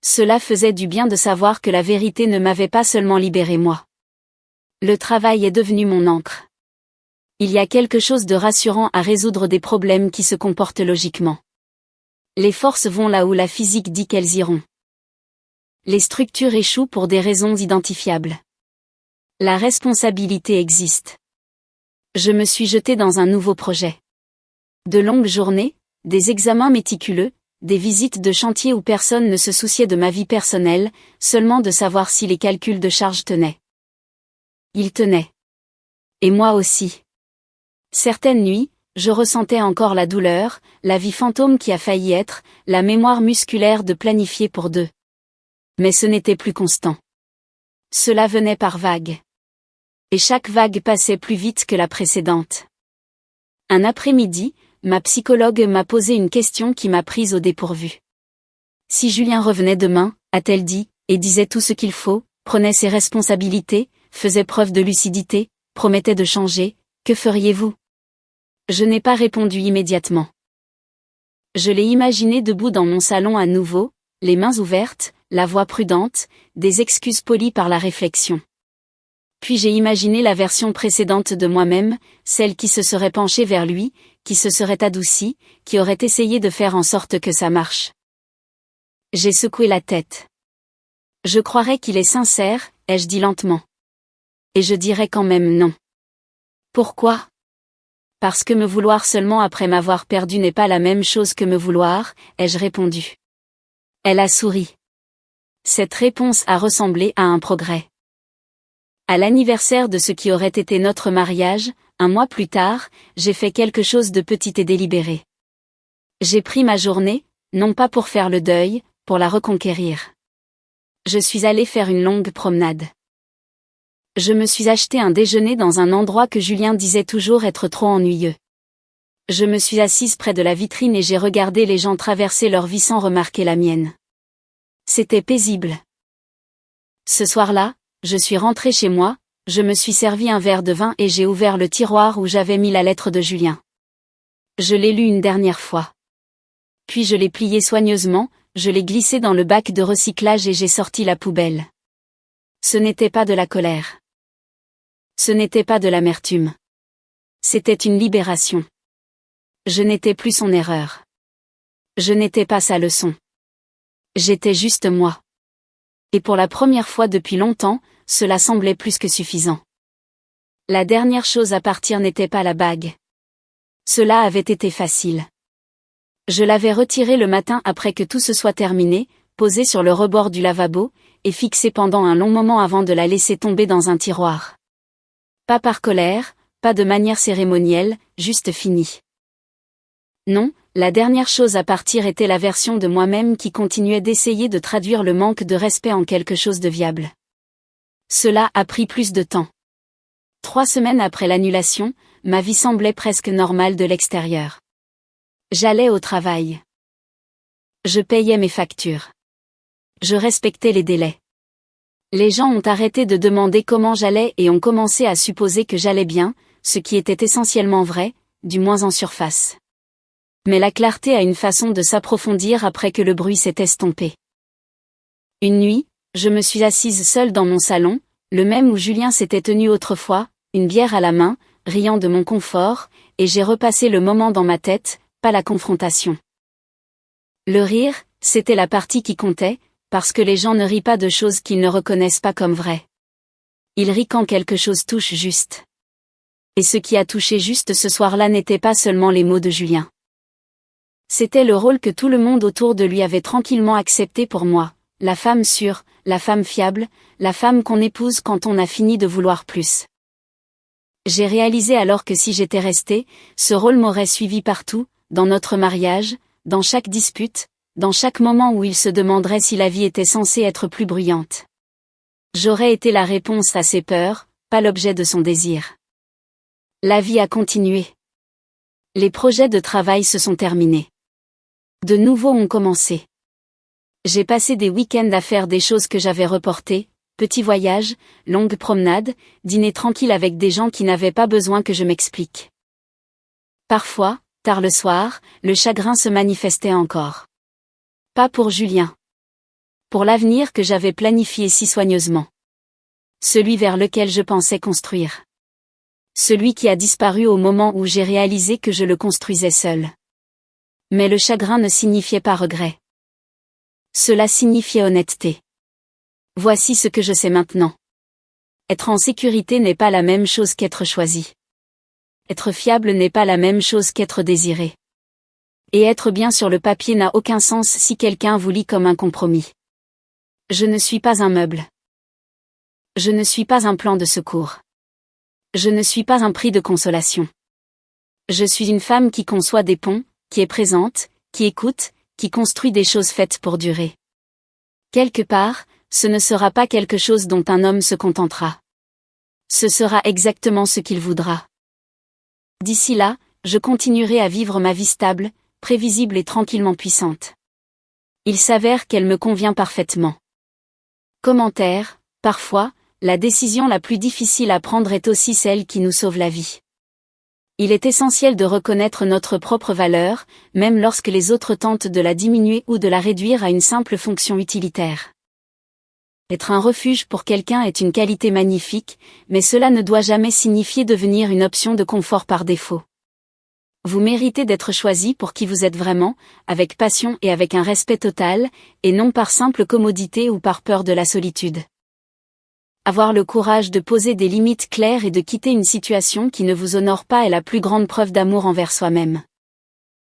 Speaker 1: Cela faisait du bien de savoir que la vérité ne m'avait pas seulement libéré moi. Le travail est devenu mon encre. Il y a quelque chose de rassurant à résoudre des problèmes qui se comportent logiquement. Les forces vont là où la physique dit qu'elles iront. Les structures échouent pour des raisons identifiables. La responsabilité existe. Je me suis jeté dans un nouveau projet. De longues journées, des examens méticuleux, des visites de chantier où personne ne se souciait de ma vie personnelle, seulement de savoir si les calculs de charge tenaient. Ils tenaient. Et moi aussi. Certaines nuits, je ressentais encore la douleur, la vie fantôme qui a failli être, la mémoire musculaire de planifier pour deux. Mais ce n'était plus constant. Cela venait par vagues. Et chaque vague passait plus vite que la précédente. Un après-midi, ma psychologue m'a posé une question qui m'a prise au dépourvu. Si Julien revenait demain, a-t-elle dit, et disait tout ce qu'il faut, prenait ses responsabilités, faisait preuve de lucidité, promettait de changer, que feriez-vous? Je n'ai pas répondu immédiatement. Je l'ai imaginé debout dans mon salon à nouveau, les mains ouvertes, la voix prudente, des excuses polies par la réflexion. Puis j'ai imaginé la version précédente de moi-même, celle qui se serait penchée vers lui, qui se serait adoucie, qui aurait essayé de faire en sorte que ça marche. J'ai secoué la tête. Je croirais qu'il est sincère, ai-je dit lentement. Et je dirais quand même non. Pourquoi? Parce que me vouloir seulement après m'avoir perdu n'est pas la même chose que me vouloir, ai-je répondu. Elle a souri. Cette réponse a ressemblé à un progrès. À l'anniversaire de ce qui aurait été notre mariage, un mois plus tard, j'ai fait quelque chose de petit et délibéré. J'ai pris ma journée, non pas pour faire le deuil, pour la reconquérir. Je suis allée faire une longue promenade. Je me suis acheté un déjeuner dans un endroit que Julien disait toujours être trop ennuyeux. Je me suis assise près de la vitrine et j'ai regardé les gens traverser leur vie sans remarquer la mienne. C'était paisible. Ce soir-là, je suis rentrée chez moi, je me suis servi un verre de vin et j'ai ouvert le tiroir où j'avais mis la lettre de Julien. Je l'ai lue une dernière fois. Puis je l'ai pliée soigneusement, je l'ai glissée dans le bac de recyclage et j'ai sorti la poubelle. Ce n'était pas de la colère. Ce n'était pas de l'amertume. C'était une libération. Je n'étais plus son erreur. Je n'étais pas sa leçon. J'étais juste moi. Et pour la première fois depuis longtemps, cela semblait plus que suffisant. La dernière chose à partir n'était pas la bague. Cela avait été facile. Je l'avais retirée le matin après que tout se soit terminé, posée sur le rebord du lavabo, et fixée pendant un long moment avant de la laisser tomber dans un tiroir. Pas par colère, pas de manière cérémonielle, juste fini. Non, la dernière chose à partir était la version de moi-même qui continuait d'essayer de traduire le manque de respect en quelque chose de viable. Cela a pris plus de temps. 3 semaines après l'annulation, ma vie semblait presque normale de l'extérieur. J'allais au travail. Je payais mes factures. Je respectais les délais. Les gens ont arrêté de demander comment j'allais et ont commencé à supposer que j'allais bien, ce qui était essentiellement vrai, du moins en surface. Mais la clarté a une façon de s'approfondir après que le bruit s'est estompé. Une nuit, je me suis assise seule dans mon salon, le même où Julien s'était tenu autrefois, une bière à la main, riant de mon confort, et j'ai repassé le moment dans ma tête, pas la confrontation. Le rire, c'était la partie qui comptait, parce que les gens ne rient pas de choses qu'ils ne reconnaissent pas comme vraies. Ils rient quand quelque chose touche juste. Et ce qui a touché juste ce soir-là n'était pas seulement les mots de Julien. C'était le rôle que tout le monde autour de lui avait tranquillement accepté pour moi, la femme sûre, la femme fiable, la femme qu'on épouse quand on a fini de vouloir plus. J'ai réalisé alors que si j'étais restée, ce rôle m'aurait suivi partout, dans notre mariage, dans chaque dispute, dans chaque moment où il se demanderait si la vie était censée être plus bruyante. J'aurais été la réponse à ses peurs, pas l'objet de son désir. La vie a continué. Les projets de travail se sont terminés. De nouveaux ont commencé. J'ai passé des week-ends à faire des choses que j'avais reportées, petits voyages, longues promenades, dîner tranquille avec des gens qui n'avaient pas besoin que je m'explique. Parfois, tard le soir, le chagrin se manifestait encore. Pas pour Julien. Pour l'avenir que j'avais planifié si soigneusement. Celui vers lequel je pensais construire. Celui qui a disparu au moment où j'ai réalisé que je le construisais seul. Mais le chagrin ne signifiait pas regret. Cela signifiait honnêteté. Voici ce que je sais maintenant. Être en sécurité n'est pas la même chose qu'être choisi. Être fiable n'est pas la même chose qu'être désiré. Et être bien sur le papier n'a aucun sens si quelqu'un vous lit comme un compromis. Je ne suis pas un meuble. Je ne suis pas un plan de secours. Je ne suis pas un prix de consolation. Je suis une femme qui conçoit des ponts, qui est présente, qui écoute, qui construit des choses faites pour durer. Quelque part, ce ne sera pas quelque chose dont un homme se contentera. Ce sera exactement ce qu'il voudra. D'ici là, je continuerai à vivre ma vie stable, prévisible et tranquillement puissante. Il s'avère qu'elle me convient parfaitement. Commentaire, parfois, la décision la plus difficile à prendre est aussi celle qui nous sauve la vie. Il est essentiel de reconnaître notre propre valeur, même lorsque les autres tentent de la diminuer ou de la réduire à une simple fonction utilitaire. Être un refuge pour quelqu'un est une qualité magnifique, mais cela ne doit jamais signifier devenir une option de confort par défaut. Vous méritez d'être choisi pour qui vous êtes vraiment, avec passion et avec un respect total, et non par simple commodité ou par peur de la solitude. Avoir le courage de poser des limites claires et de quitter une situation qui ne vous honore pas est la plus grande preuve d'amour envers soi-même.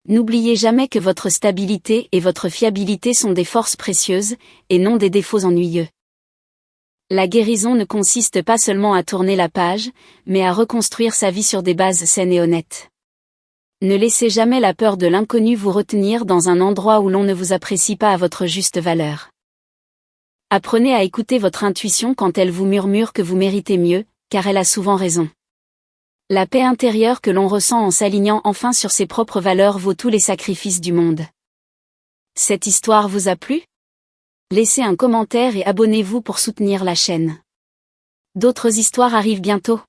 Speaker 1: N'oubliez jamais que votre stabilité et votre fiabilité sont des forces précieuses, et non des défauts ennuyeux. La guérison ne consiste pas seulement à tourner la page, mais à reconstruire sa vie sur des bases saines et honnêtes. Ne laissez jamais la peur de l'inconnu vous retenir dans un endroit où l'on ne vous apprécie pas à votre juste valeur. Apprenez à écouter votre intuition quand elle vous murmure que vous méritez mieux, car elle a souvent raison. La paix intérieure que l'on ressent en s'alignant enfin sur ses propres valeurs vaut tous les sacrifices du monde. Cette histoire vous a plu ? Laissez un commentaire et abonnez-vous pour soutenir la chaîne. D'autres histoires arrivent bientôt.